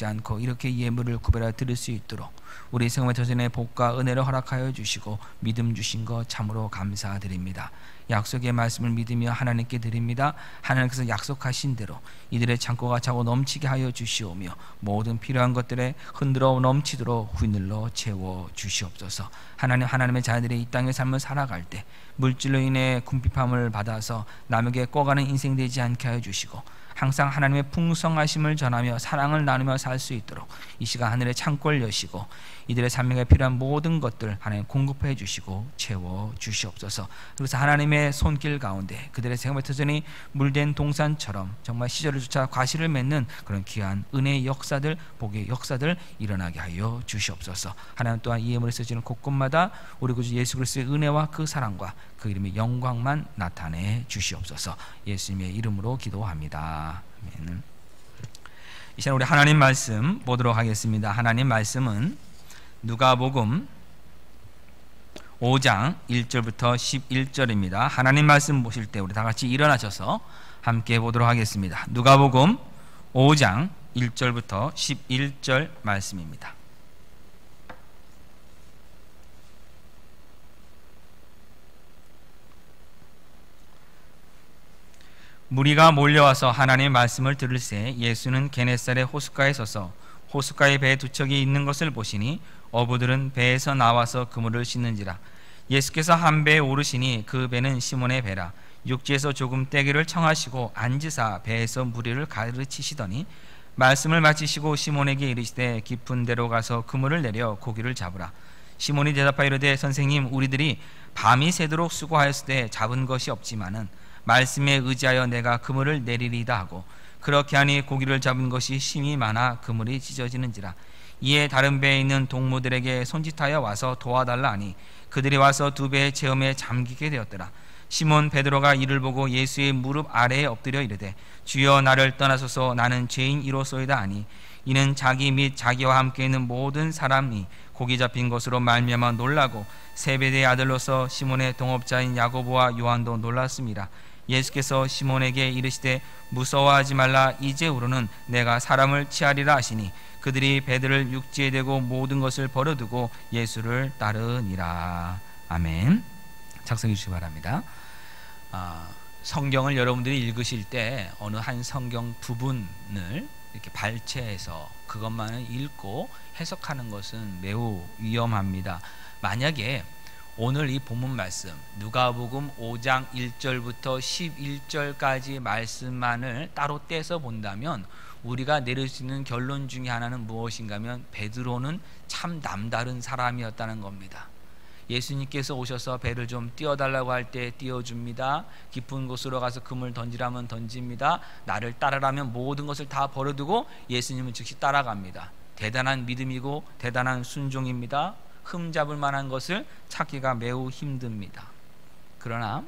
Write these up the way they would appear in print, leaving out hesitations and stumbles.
않고 이렇게 예물을 구별하여 드릴 수 있도록 우리 생활 전선의 복과 은혜를 허락하여 주시고 믿음 주신 것 참으로 감사드립니다. 약속의 말씀을 믿으며 하나님께 드립니다. 하나님께서 약속하신 대로 이들의 창고가 차고 넘치게 하여 주시오며 모든 필요한 것들에 흔들어 넘치도록 휘늘러 채워 주시옵소서. 하나님의 자녀들이 이 땅의 삶을 살아갈 때 물질로 인해 궁핍함을 받아서 남에게 꿔가는 인생 되지 않게 하여 주시고 항상 하나님의 풍성하심을 전하며 사랑을 나누며 살 수 있도록 이 시간 하늘의 창고를 여시고 이들의 삶에 필요한 모든 것들 하나님 공급해 주시고 채워 주시옵소서. 그래서 하나님의 손길 가운데 그들의 생활의 터전이 물된 동산처럼 정말 시절을 쫓아 과실을 맺는 그런 귀한 은혜의 역사들, 복의 역사들 일어나게 하여 주시옵소서. 하나님 또한 이 예물에 쓰시는 곳곳마다 우리 구주 예수 그리스도의 은혜와 그 사랑과 그 이름의 영광만 나타내 주시옵소서. 예수님의 이름으로 기도합니다. 아멘. 이 시간 우리 하나님 말씀 보도록 하겠습니다. 하나님 말씀은 누가복음 5장 1절부터 11절입니다. 하나님 말씀 보실 때 우리 다 같이 일어나셔서 함께 보도록 하겠습니다. 누가복음 5장 1절부터 11절 말씀입니다. 무리가 몰려와서 하나님의 말씀을 들을새 예수는 게네사렛 호숫가에 서서 호숫가에 배 두 척이 있는 것을 보시니 어부들은 배에서 나와서 그물을 씻는지라. 예수께서 한 배에 오르시니 그 배는 시몬의 배라. 육지에서 조금 떼기를 청하시고 앉으사 배에서 무리를 가르치시더니 말씀을 마치시고 시몬에게 이르시되 깊은 데로 가서 그물을 내려 고기를 잡으라. 시몬이 대답하여 이르되 선생님, 우리들이 밤이 새도록 수고하였으되 잡은 것이 없지만은 말씀에 의지하여 내가 그물을 내리리다 하고 그렇게 하니 고기를 잡은 것이 심히 많아 그물이 찢어지는지라. 이에 다른 배에 있는 동무들에게 손짓하여 와서 도와달라 하니 그들이 와서 두 배의 체험에 잠기게 되었더라. 시몬 베드로가 이를 보고 예수의 무릎 아래에 엎드려 이르되 주여, 나를 떠나소서, 나는 죄인이로소이다 하니 이는 자기 및 자기와 함께 있는 모든 사람이 고기 잡힌 것으로 말미암아 놀라고 세베대의 아들로서 시몬의 동업자인 야고보와 요한도 놀랐습니다. 예수께서 시몬에게 이르시되 무서워하지 말라. 이제후로는 내가 사람을 취하리라 하시니 그들이 배들을 육지에 대고 모든 것을 버려두고 예수를 따르니라. 아멘. 작성해 주시기 바랍니다. 성경을 여러분들이 읽으실 때 어느 한 성경 부분을 이렇게 발췌해서 그것만을 읽고 해석하는 것은 매우 위험합니다. 만약에 오늘 이 본문 말씀 누가복음 5장 1절부터 11절까지 말씀만을 따로 떼서 본다면 우리가 내릴 수 있는 결론 중에 하나는 무엇인가 하면 베드로는 참 남다른 사람이었다는 겁니다. 예수님께서 오셔서 배를 좀 띄워달라고 할 때 띄워줍니다. 깊은 곳으로 가서 그물 던지라면 던집니다. 나를 따르라면 모든 것을 다 버려두고 예수님은 즉시 따라갑니다. 대단한 믿음이고 대단한 순종입니다. 흠잡을 만한 것을 찾기가 매우 힘듭니다. 그러나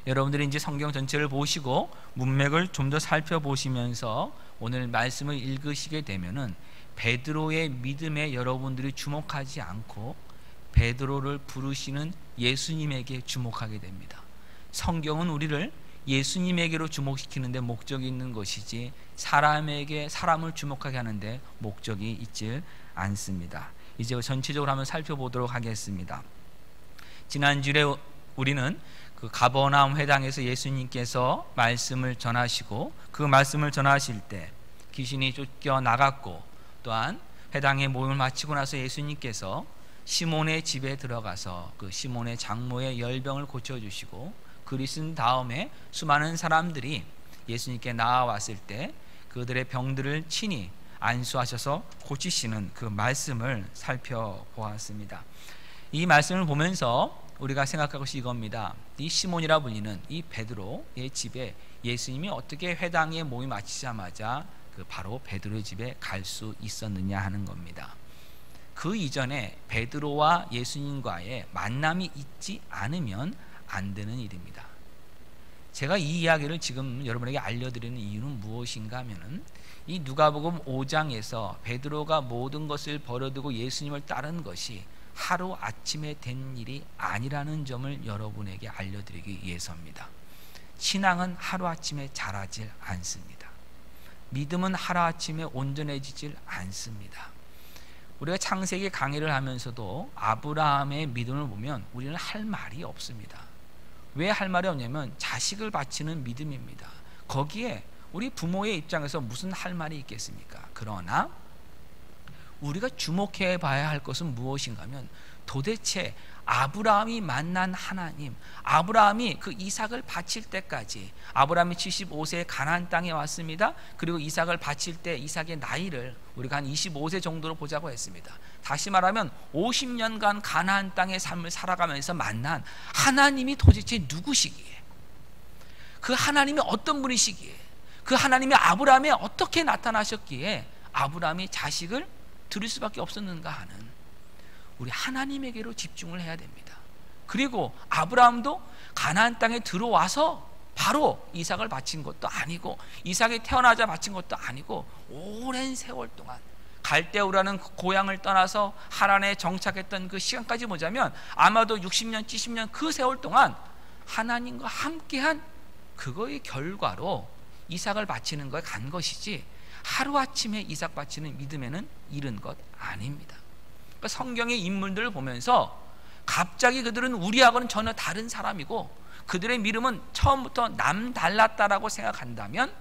여러분들이 이제 성경 전체를 보시고 문맥을 좀 더 살펴보시면서 오늘 말씀을 읽으시게 되면은 베드로의 믿음에 여러분들이 주목하지 않고 베드로를 부르시는 예수님에게 주목하게 됩니다. 성경은 우리를 예수님에게로 주목시키는데 목적이 있는 것이지 사람에게 사람을 주목하게 하는데 목적이 있지 않습니다. 이제 전체적으로 한번 살펴보도록 하겠습니다. 지난주에 우리는 그 가버나움 회당에서 예수님께서 말씀을 전하시고 그 말씀을 전하실 때 귀신이 쫓겨나갔고 또한 회당의 모임을 마치고 나서 예수님께서 시몬의 집에 들어가서 그 시몬의 장모의 열병을 고쳐주시고 글이 쓴 다음에 수많은 사람들이 예수님께 나와왔을 때 그들의 병들을 친히 안수하셔서 고치시는 그 말씀을 살펴보았습니다. 이 말씀을 보면서 우리가 생각할 것이 이겁니다. 이 시몬이라 불리는 이 베드로의 집에 예수님이 어떻게 회당에 모임 마치자마자 그 바로 베드로의 집에 갈 수 있었느냐 하는 겁니다. 그 이전에 베드로와 예수님과의 만남이 있지 않으면 안 되는 일입니다. 제가 이 이야기를 지금 여러분에게 알려드리는 이유는 무엇인가 하면은 이 누가복음 5장에서 베드로가 모든 것을 버려두고 예수님을 따른 것이 하루아침에 된 일이 아니라는 점을 여러분에게 알려드리기 위해서입니다. 신앙은 하루아침에 자라질 않습니다. 믿음은 하루아침에 온전해지질 않습니다. 우리가 창세기 강의를 하면서도 아브라함의 믿음을 보면 우리는 할 말이 없습니다. 왜 할 말이 없냐면 자식을 바치는 믿음입니다. 거기에 우리 부모의 입장에서 무슨 할 말이 있겠습니까? 그러나 우리가 주목해 봐야 할 것은 무엇인가 하면 도대체 아브라함이 만난 하나님, 아브라함이 그 이삭을 바칠 때까지, 아브라함이 75세에 가나안 땅에 왔습니다. 그리고 이삭을 바칠 때 이삭의 나이를 우리가 한 25세 정도로 보자고 했습니다. 다시 말하면 50년간 가나안 땅의 삶을 살아가면서 만난 하나님이 도대체 누구시기에, 그 하나님이 어떤 분이시기에, 그 하나님이 아브라함에 어떻게 나타나셨기에 아브라함이 자식을 들을 수밖에 없었는가 하는, 우리 하나님에게로 집중을 해야 됩니다. 그리고 아브라함도 가나안 땅에 들어와서 바로 이삭을 바친 것도 아니고, 이삭이 태어나자 바친 것도 아니고, 오랜 세월 동안 갈대우라는 고향을 떠나서 하란에 정착했던 그 시간까지 보자면 아마도 60년, 70년 그 세월 동안 하나님과 함께한 그거의 결과로 이삭을 바치는 거에 간 것이지, 하루아침에 이삭 바치는 믿음에는 이른 것 아닙니다. 그러니까 성경의 인물들을 보면서 갑자기 그들은 우리하고는 전혀 다른 사람이고 그들의 믿음은 처음부터 남달랐다라고 생각한다면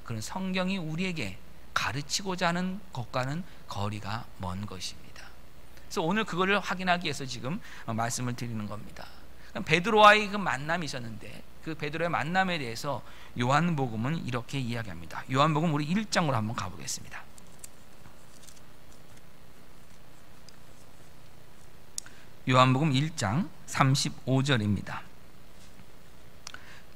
그런 성경이 우리에게 가르치고자 하는 것과는 거리가 먼 것입니다. 그래서 오늘 그거를 확인하기 위해서 지금 말씀을 드리는 겁니다. 베드로와의 그 만남이 있었는데 그 베드로의 만남에 대해서 요한복음은 이렇게 이야기합니다. 요한복음 우리 1장으로 한번 가보겠습니다. 요한복음 1장 35절입니다.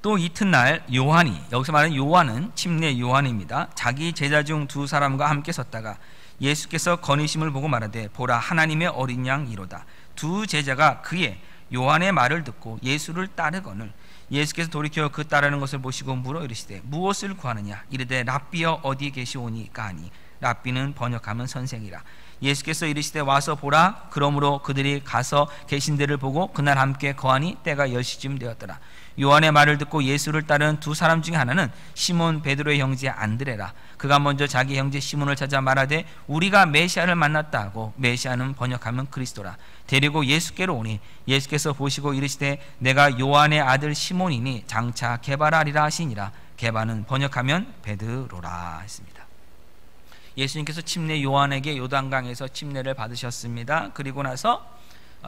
또 이튿날 요한이, 여기서 말하는 요한은 침례 요한입니다. 자기 제자 중 두 사람과 함께 섰다가 예수께서 거니심을 보고 말하되 보라 하나님의 어린 양 이로다. 두 제자가 그의 요한의 말을 듣고 예수를 따르거늘 예수께서 돌이켜 그 따르는 것을 보시고 물어 이르시되 무엇을 구하느냐 이르되 랍비여 어디 계시오니까 하니 랍비는 번역하면 선생이라. 예수께서 이르시되 와서 보라. 그러므로 그들이 가서 계신 데를 보고 그날 함께 거하니 때가 10시쯤 되었더라. 요한의 말을 듣고 예수를 따르는 두 사람 중에 하나는 시몬 베드로의 형제 안드레라. 그가 먼저 자기 형제 시몬을 찾아 말하되 우리가 메시아를 만났다 하고, 메시아는 번역하면 그리스도라. 데리고 예수께로 오니 예수께서 보시고 이르시되 내가 요한의 아들 시몬이니 장차 게바라리라 하시니라. 게바는 번역하면 베드로라 했습니다. 예수님께서 침례 요한에게 요단강에서 침례를 받으셨습니다. 그리고 나서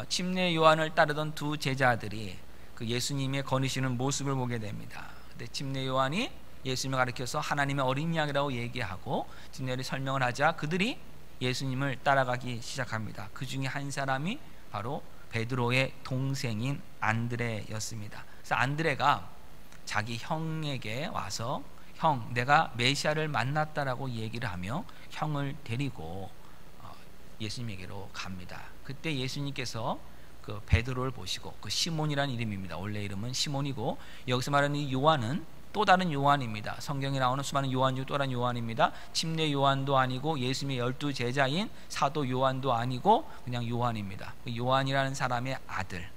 침례 요한을 따르던 두 제자들이 그 예수님의 거니시는 모습을 보게 됩니다. 근데 침례 요한이 예수님을 가리켜서 하나님의 어린 양이라고 얘기하고 침례를 설명을 하자 그들이 예수님을 따라가기 시작합니다. 그 중에 한 사람이 바로 베드로의 동생인 안드레였습니다. 그래서 안드레가 자기 형에게 와서 형, 내가 메시아를 만났다라고 얘기를 하며 형을 데리고 예수님에게로 갑니다. 그때 예수님께서 그 베드로를 보시고, 그 시몬이라는 이름입니다. 원래 이름은 시몬이고 여기서 말하는 이 요한은 또 다른 요한입니다. 성경에 나오는 수많은 요한 중 또 다른 요한입니다. 침례 요한도 아니고 예수님의 12 제자인 사도 요한도 아니고 그냥 요한입니다. 요한이라는 사람의 아들.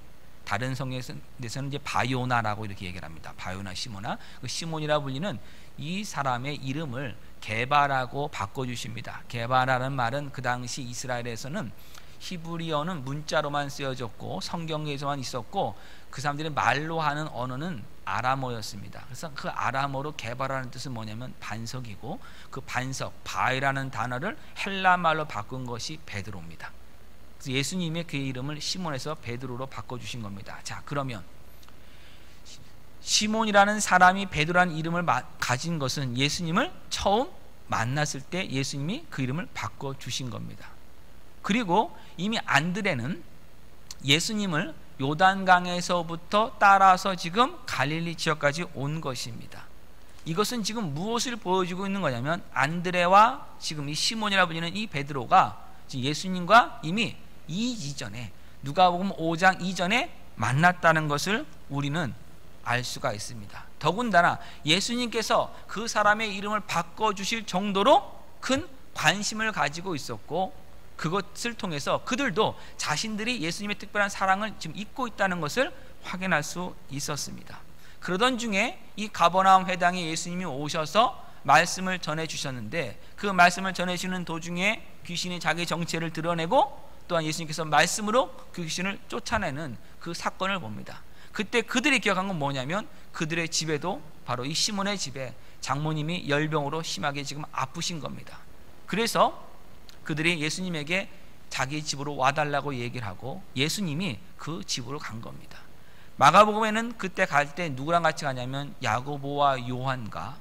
다른 성경에서는 이제 바요나라고 이렇게 얘기를 합니다. 바요나 시모나. 그 시몬이라 불리는 이 사람의 이름을 게바라고 바꿔주십니다. 게바라는 말은 그 당시 이스라엘에서는 히브리어는 문자로만 쓰여졌고 성경에서만 있었고 그 사람들이 말로 하는 언어는 아람어였습니다. 그래서 그 아람어로 게바라는 뜻은 뭐냐면 반석이고, 그 반석 바이라는 단어를 헬라 말로 바꾼 것이 베드로입니다. 그래서 예수님의 그의 이름을 시몬에서 베드로로 바꿔주신 겁니다. 자, 그러면 시몬이라는 사람이 베드로라는 이름을 가진 것은 예수님을 처음 만났을 때 예수님이 그 이름을 바꿔주신 겁니다. 그리고 이미 안드레는 예수님을 요단강에서부터 따라서 지금 갈릴리 지역까지 온 것입니다. 이것은 지금 무엇을 보여주고 있는 거냐면 안드레와 지금 이 시몬이라 불리는 이 베드로가 예수님과 이미 이 이전에 누가복음 5장 이전에 만났다는 것을 우리는 알 수가 있습니다. 더군다나 예수님께서 그 사람의 이름을 바꿔주실 정도로 큰 관심을 가지고 있었고 그것을 통해서 그들도 자신들이 예수님의 특별한 사랑을 지금 잊고 있다는 것을 확인할 수 있었습니다. 그러던 중에 이 가버나움 회당에 예수님이 오셔서 말씀을 전해 주셨는데 그 말씀을 전해 주는 도중에 귀신이 자기 정체를 드러내고 또한 예수님께서 말씀으로 그 귀신을 쫓아내는 그 사건을 봅니다. 그때 그들이 기억한 건 뭐냐면 그들의 집에도 바로 이 시몬의 집에 장모님이 열병으로 심하게 지금 아프신 겁니다. 그래서 그들이 예수님에게 자기 집으로 와달라고 얘기를 하고 예수님이 그 집으로 간 겁니다. 마가복음에는 그때 갈 때 누구랑 같이 가냐면 야고보와 요한과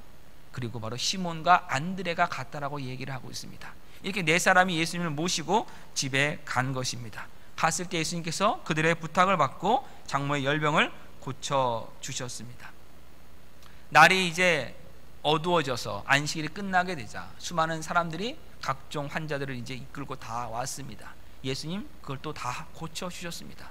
그리고 바로 시몬과 안드레가 갔다라고 얘기를 하고 있습니다. 이렇게 네 사람이 예수님을 모시고 집에 간 것입니다. 갔을 때 예수님께서 그들의 부탁을 받고 장모의 열병을 고쳐 주셨습니다. 날이 이제 어두워져서 안식일이 끝나게 되자 수많은 사람들이 각종 환자들을 이제 이끌고 다 왔습니다. 예수님 그걸 또 다 고쳐 주셨습니다.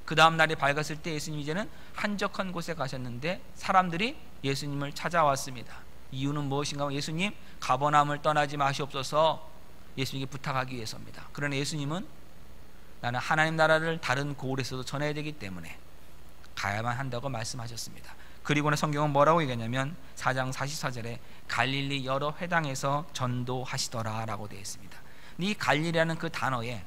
그 다음 날이 밝았을 때 예수님 이제는 한적한 곳에 가셨는데 사람들이 예수님을 찾아왔습니다. 이유는 무엇인가? 예수님 가버나움을 떠나지 마시옵소서 예수님께 부탁하기 위해서입니다. 그러나 예수님은 나는 하나님 나라를 다른 고을에서도 전해야 되기 때문에 가야만 한다고 말씀하셨습니다. 그리고는 성경은 뭐라고 얘기하냐면 4장 44절에 갈릴리 여러 회당에서 전도하시더라 라고 되어 있습니다. 이 갈릴리라는 그 단어에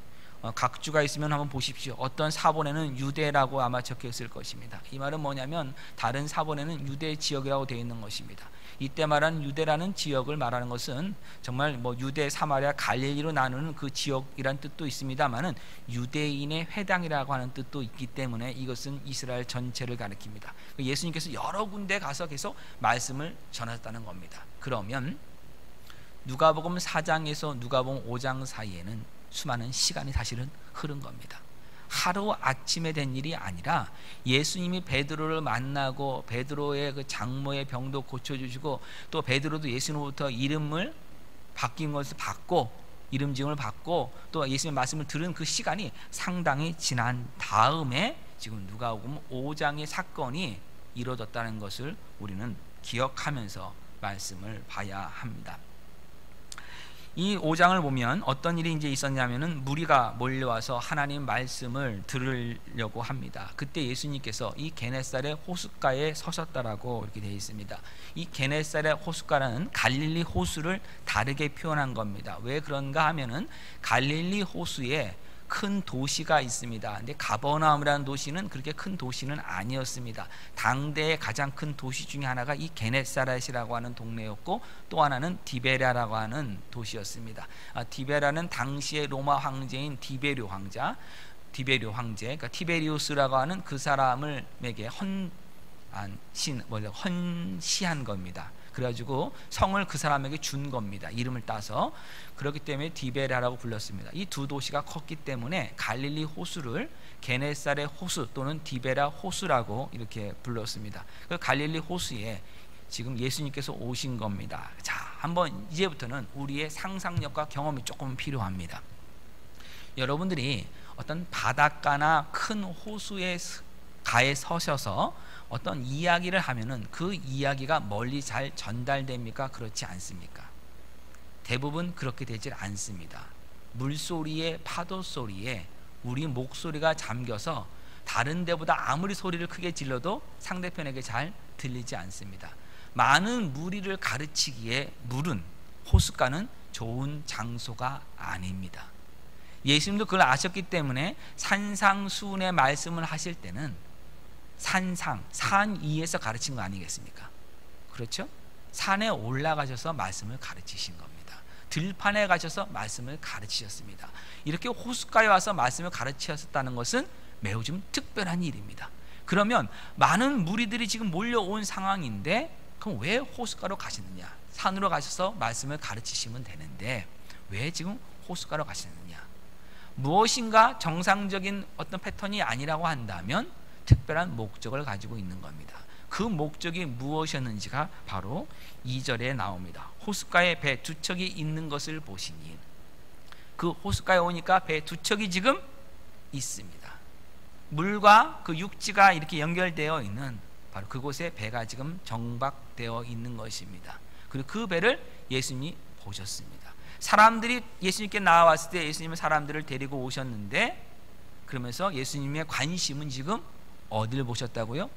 각주가 있으면 한번 보십시오. 어떤 사본에는 유대라고 아마 적혀 있을 것입니다. 이 말은 뭐냐면 다른 사본에는 유대 지역이라고 되어 있는 것입니다. 이때 말하는 유대라는 지역을 말하는 것은 정말 뭐 유대, 사마리아, 갈릴리로 나누는 그 지역이란 뜻도 있습니다만은 유대인의 회당이라고 하는 뜻도 있기 때문에 이것은 이스라엘 전체를 가리킵니다. 예수님께서 여러 군데 가서 계속 말씀을 전하셨다는 겁니다. 그러면 누가복음 4장에서 누가복음 5장 사이에는 수많은 시간이 사실은 흐른 겁니다. 하루 아침에 된 일이 아니라 예수님이 베드로를 만나고 베드로의 그 장모의 병도 고쳐주시고 또 베드로도 예수님으로부터 이름을 바뀐 것을 받고 이름 지음을 받고 또 예수님의 말씀을 들은 그 시간이 상당히 지난 다음에 지금 누가복음 5장의 사건이 이루어졌다는 것을 우리는 기억하면서 말씀을 봐야 합니다. 이 5장을 보면 어떤 일이 이제 있었냐면은 무리가 몰려와서 하나님 말씀을 들으려고 합니다. 그때 예수님께서 이 게네사렛 호숫가에 서셨다라고 이렇게 되어 있습니다. 이 게네사렛 호숫가는 갈릴리 호수를 다르게 표현한 겁니다. 왜 그런가 하면은 갈릴리 호수에 큰 도시가 있습니다. 근데 가버나움이라는 도시는 그렇게 큰 도시는 아니었습니다. 당대의 가장 큰 도시 중에 하나가 이 게네사렛이라고 하는 동네였고 또 하나는 디베랴라고 하는 도시였습니다. 디베라는 당시의 로마 황제인 디베료 황제, 그러니까 티베리우스라고 하는 그 사람을에게 헌시한 겁니다. 그래가지고 성을 그 사람에게 준 겁니다. 이름을 따서. 그렇기 때문에 디베라라고 불렀습니다. 이 두 도시가 컸기 때문에 갈릴리 호수를 게네사렛 호수 또는 디베라 호수라고 이렇게 불렀습니다. 그 갈릴리 호수에 지금 예수님께서 오신 겁니다. 자, 한번 이제부터는 우리의 상상력과 경험이 조금 필요합니다. 여러분들이 어떤 바닷가나 큰 호수의 가에 서셔서 어떤 이야기를 하면은 그 이야기가 멀리 잘 전달됩니까? 그렇지 않습니까? 대부분 그렇게 되질 않습니다. 물소리에 파도 소리에 우리 목소리가 잠겨서 다른 데보다 아무리 소리를 크게 질러도 상대편에게 잘 들리지 않습니다. 많은 무리를 가르치기에 물은 호숫가는 좋은 장소가 아닙니다. 예수님도 그걸 아셨기 때문에 산상수훈의 말씀을 하실 때는 산 위에서 가르친 거 아니겠습니까? 그렇죠? 산에 올라가셔서 말씀을 가르치신 겁니다. 들판에 가셔서 말씀을 가르치셨습니다. 이렇게 호숫가에 와서 말씀을 가르치셨다는 것은 매우 좀 특별한 일입니다. 그러면 많은 무리들이 지금 몰려온 상황인데 그럼 왜 호숫가로 가시느냐? 산으로 가셔서 말씀을 가르치시면 되는데 왜 지금 호숫가로 가시느냐? 무엇인가 정상적인 어떤 패턴이 아니라고 한다면 특별한 목적을 가지고 있는 겁니다. 그 목적이 무엇이었는지가 바로 2절에 나옵니다. 호숫가에 배 두 척이 있는 것을 보시니 그 호숫가에 오니까 배 두 척이 지금 있습니다. 물과 그 육지가 이렇게 연결되어 있는 바로 그곳에 배가 지금 정박되어 있는 것입니다. 그리고 그 배를 예수님이 보셨습니다. 사람들이 예수님께 나왔을 때 예수님은 사람들을 데리고 오셨는데 그러면서 예수님의 관심은 지금 어디를 보셨다고요?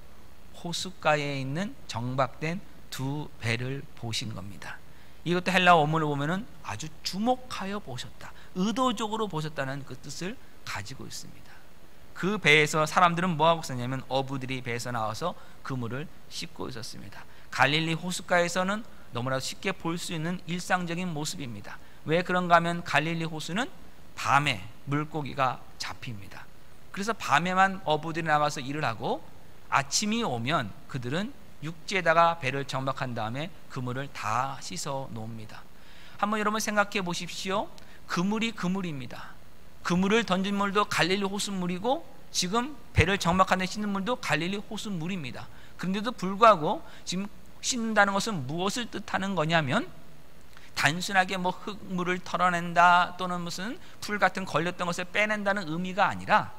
호숫가에 있는 정박된 두 배를 보신 겁니다. 이것도 헬라어 원문을 보면은 아주 주목하여 보셨다, 의도적으로 보셨다는 그 뜻을 가지고 있습니다. 그 배에서 사람들은 뭐하고 있었냐면 어부들이 배에서 나와서 그물을 씻고 있었습니다. 갈릴리 호숫가에서는 너무나도 쉽게 볼 수 있는 일상적인 모습입니다. 왜 그런가 하면 갈릴리 호수는 밤에 물고기가 잡힙니다. 그래서 밤에만 어부들이 나가서 일을 하고 아침이 오면 그들은 육지에다가 배를 정박한 다음에 그물을 다 씻어 놓습니다. 한번 여러분 생각해 보십시오. 그물이 그물입니다. 그물을 던진 물도 갈릴리 호수물이고 지금 배를 정박한 데 씻는 물도 갈릴리 호수물입니다. 그런데도 불구하고 지금 씻는다는 것은 무엇을 뜻하는 거냐면 단순하게 뭐 흙물을 털어낸다 또는 무슨 풀 같은 걸렸던 것을 빼낸다는 의미가 아니라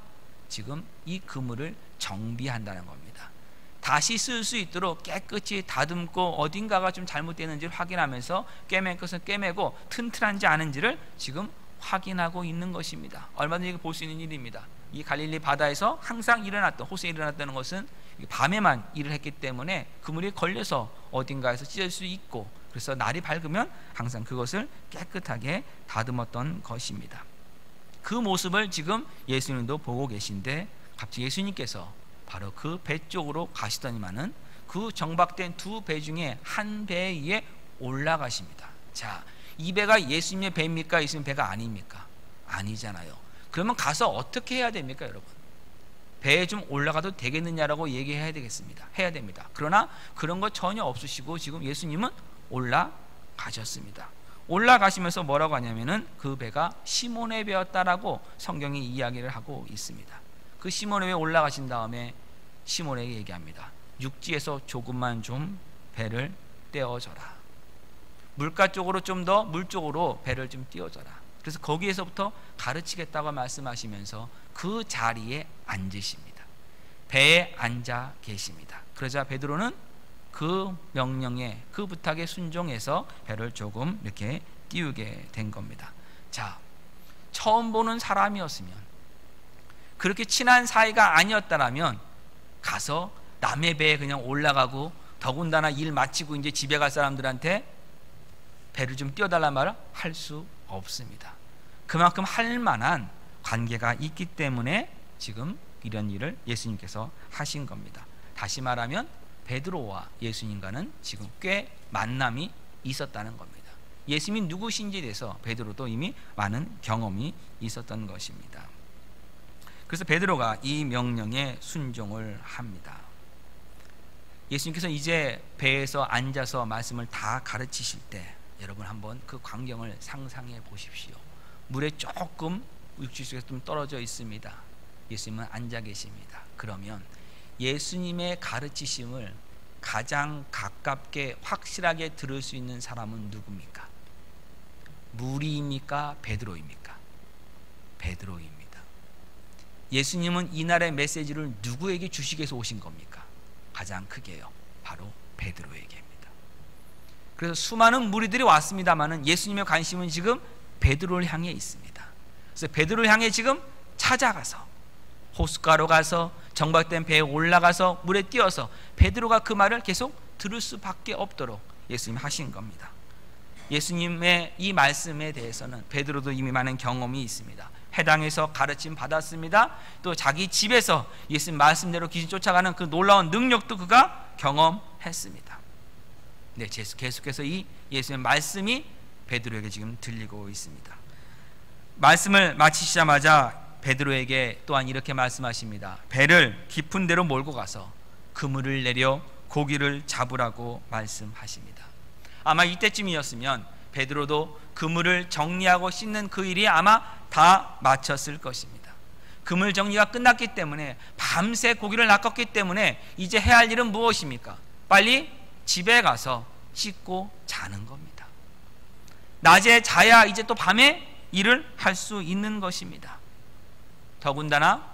지금 이 그물을 정비한다는 겁니다. 다시 쓸 수 있도록 깨끗이 다듬고 어딘가가 좀 잘못되는지를 확인하면서 꿰맬 것은 꿰매고 튼튼한지 아닌지를 지금 확인하고 있는 것입니다. 얼마든지 볼 수 있는 일입니다. 이 갈릴리 바다에서 항상 일어났던, 호수에 일어났다는 것은 밤에만 일을 했기 때문에 그물이 걸려서 어딘가에서 찢어질 수 있고, 그래서 날이 밝으면 항상 그것을 깨끗하게 다듬었던 것입니다. 그 모습을 지금 예수님도 보고 계신데 갑자기 예수님께서 바로 그 배 쪽으로 가시더니만은 그 정박된 두 배 중에 한 배 위에 올라가십니다. 자, 이 배가 예수님의 배입니까? 예수님의 배가 아닙니까? 아니잖아요. 그러면 가서 어떻게 해야 됩니까, 여러분? 배에 좀 올라가도 되겠느냐라고 얘기해야 되겠습니다. 해야 됩니다. 그러나 그런 거 전혀 없으시고 지금 예수님은 올라가셨습니다. 올라가시면서 뭐라고 하냐면은 그 배가 시몬의 배였다라고 성경이 이야기를 하고 있습니다. 그 시몬의 배에 올라가신 다음에 시몬에게 얘기합니다. 육지에서 조금만 좀 배를 떼어줘라. 물가 쪽으로 좀 더 물 쪽으로 배를 좀 띄워줘라. 그래서 거기에서부터 가르치겠다고 말씀하시면서 그 자리에 앉으십니다. 배에 앉아 계십니다. 그러자 베드로는 그 명령에, 그 부탁에 순종해서 배를 조금 이렇게 띄우게 된 겁니다. 자, 처음 보는 사람이었으면, 그렇게 친한 사이가 아니었다라면 가서 남의 배에 그냥 올라가고 더군다나 일 마치고 이제 집에 갈 사람들한테 배를 좀 띄워달라는 말을 할 수 없습니다. 그만큼 할 만한 관계가 있기 때문에 지금 이런 일을 예수님께서 하신 겁니다. 다시 말하면 베드로와 예수님과는 지금 꽤 만남이 있었다는 겁니다. 예수님이 누구신지에 대해서 베드로도 이미 많은 경험이 있었던 것입니다. 그래서 베드로가 이 명령에 순종을 합니다. 예수님께서 이제 배에서 앉아서 말씀을 다 가르치실 때 여러분 한번 그 광경을 상상해 보십시오. 물에 조금 육지 속에서 좀 떨어져 있습니다. 예수님은 앉아 계십니다. 그러면 예수님의 가르치심을 가장 가깝게 확실하게 들을 수 있는 사람은 누굽니까? 무리입니까? 베드로입니까? 베드로입니다. 예수님은 이날의 메시지를 누구에게 주시기 위해서 오신 겁니까? 가장 크게요, 바로 베드로에게입니다. 그래서 수많은 무리들이 왔습니다마는 예수님의 관심은 지금 베드로를 향해 있습니다. 그래서 베드로를 향해 지금 찾아가서 호숫가로 가서 정박된 배에 올라가서 물에 뛰어서 베드로가 그 말을 계속 들을 수밖에 없도록 예수님이 하신 겁니다. 예수님의 이 말씀에 대해서는 베드로도 이미 많은 경험이 있습니다. 해당에서 가르침 받았습니다. 또 자기 집에서 예수님 말씀대로 귀신 쫓아가는 그 놀라운 능력도 그가 경험했습니다. 네, 계속해서 이 예수님의 말씀이 베드로에게 지금 들리고 있습니다. 말씀을 마치시자마자 베드로에게 또한 이렇게 말씀하십니다. 배를 깊은 데로 몰고 가서 그물을 내려 고기를 잡으라고 말씀하십니다. 아마 이때쯤이었으면 베드로도 그물을 정리하고 씻는 그 일이 아마 다 마쳤을 것입니다. 그물 정리가 끝났기 때문에 밤새 고기를 낚았기 때문에 이제 해야 할 일은 무엇입니까? 빨리 집에 가서 씻고 자는 겁니다. 낮에 자야 이제 또 밤에 일을 할 수 있는 것입니다. 더군다나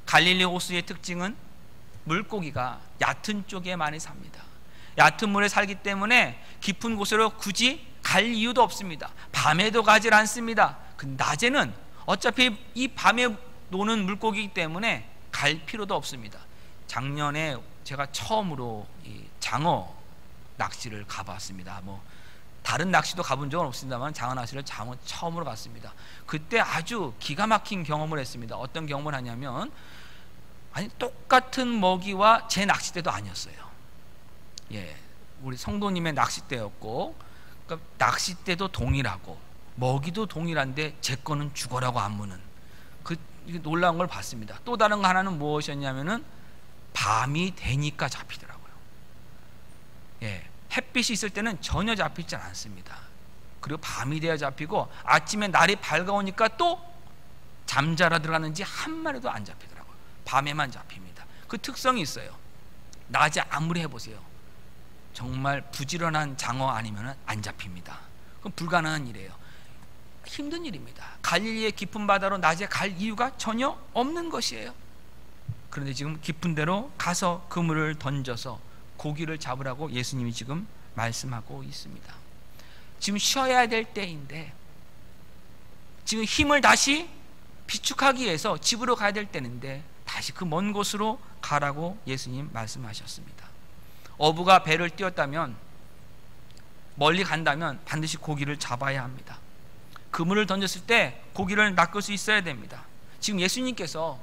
갈릴리 호수의 특징은 물고기가 얕은 쪽에 많이 삽니다. 얕은 물에 살기 때문에 깊은 곳으로 굳이 갈 이유도 없습니다. 밤에도 가질 않습니다. 낮에는 어차피 이 밤에 노는 물고기이기 때문에 갈 필요도 없습니다. 작년에 제가 처음으로 이 장어 낚시를 가봤습니다. 뭐 다른 낚시도 가본 적은 없습니다만 장어 낚시를 처음으로 갔습니다. 그때 아주 기가 막힌 경험을 했습니다. 어떤 경험을 하냐면, 아니 똑같은 먹이와 제 낚싯대도 아니었어요. 예, 우리 성도님의 낚싯대였고, 그러니까 낚싯대도 동일하고 먹이도 동일한데 제 거는 죽어라고 안 무는 그 놀라운 걸 봤습니다. 또 다른 거 하나는 무엇이었냐면은 밤이 되니까 잡히더라고요. 예, 햇빛이 있을 때는 전혀 잡히지 않습니다. 그리고 밤이 돼야 잡히고, 아침에 날이 밝아오니까 또 잠자러 들어가는지 한 마리도 안 잡히더라고요. 밤에만 잡힙니다. 그 특성이 있어요. 낮에 아무리 해보세요, 정말 부지런한 장어 아니면 안 잡힙니다. 그건 불가능한 일이에요. 힘든 일입니다. 갈릴리의 깊은 바다로 낮에 갈 이유가 전혀 없는 것이에요. 그런데 지금 깊은 데로 가서 그물을 던져서 고기를 잡으라고 예수님이 지금 말씀하고 있습니다. 지금 쉬어야 될 때인데, 지금 힘을 다시 비축하기 위해서 집으로 가야 될 때인데 다시 그 먼 곳으로 가라고 예수님 말씀하셨습니다. 어부가 배를 띄웠다면, 멀리 간다면 반드시 고기를 잡아야 합니다. 그물을 던졌을 때 고기를 낚을 수 있어야 됩니다. 지금 예수님께서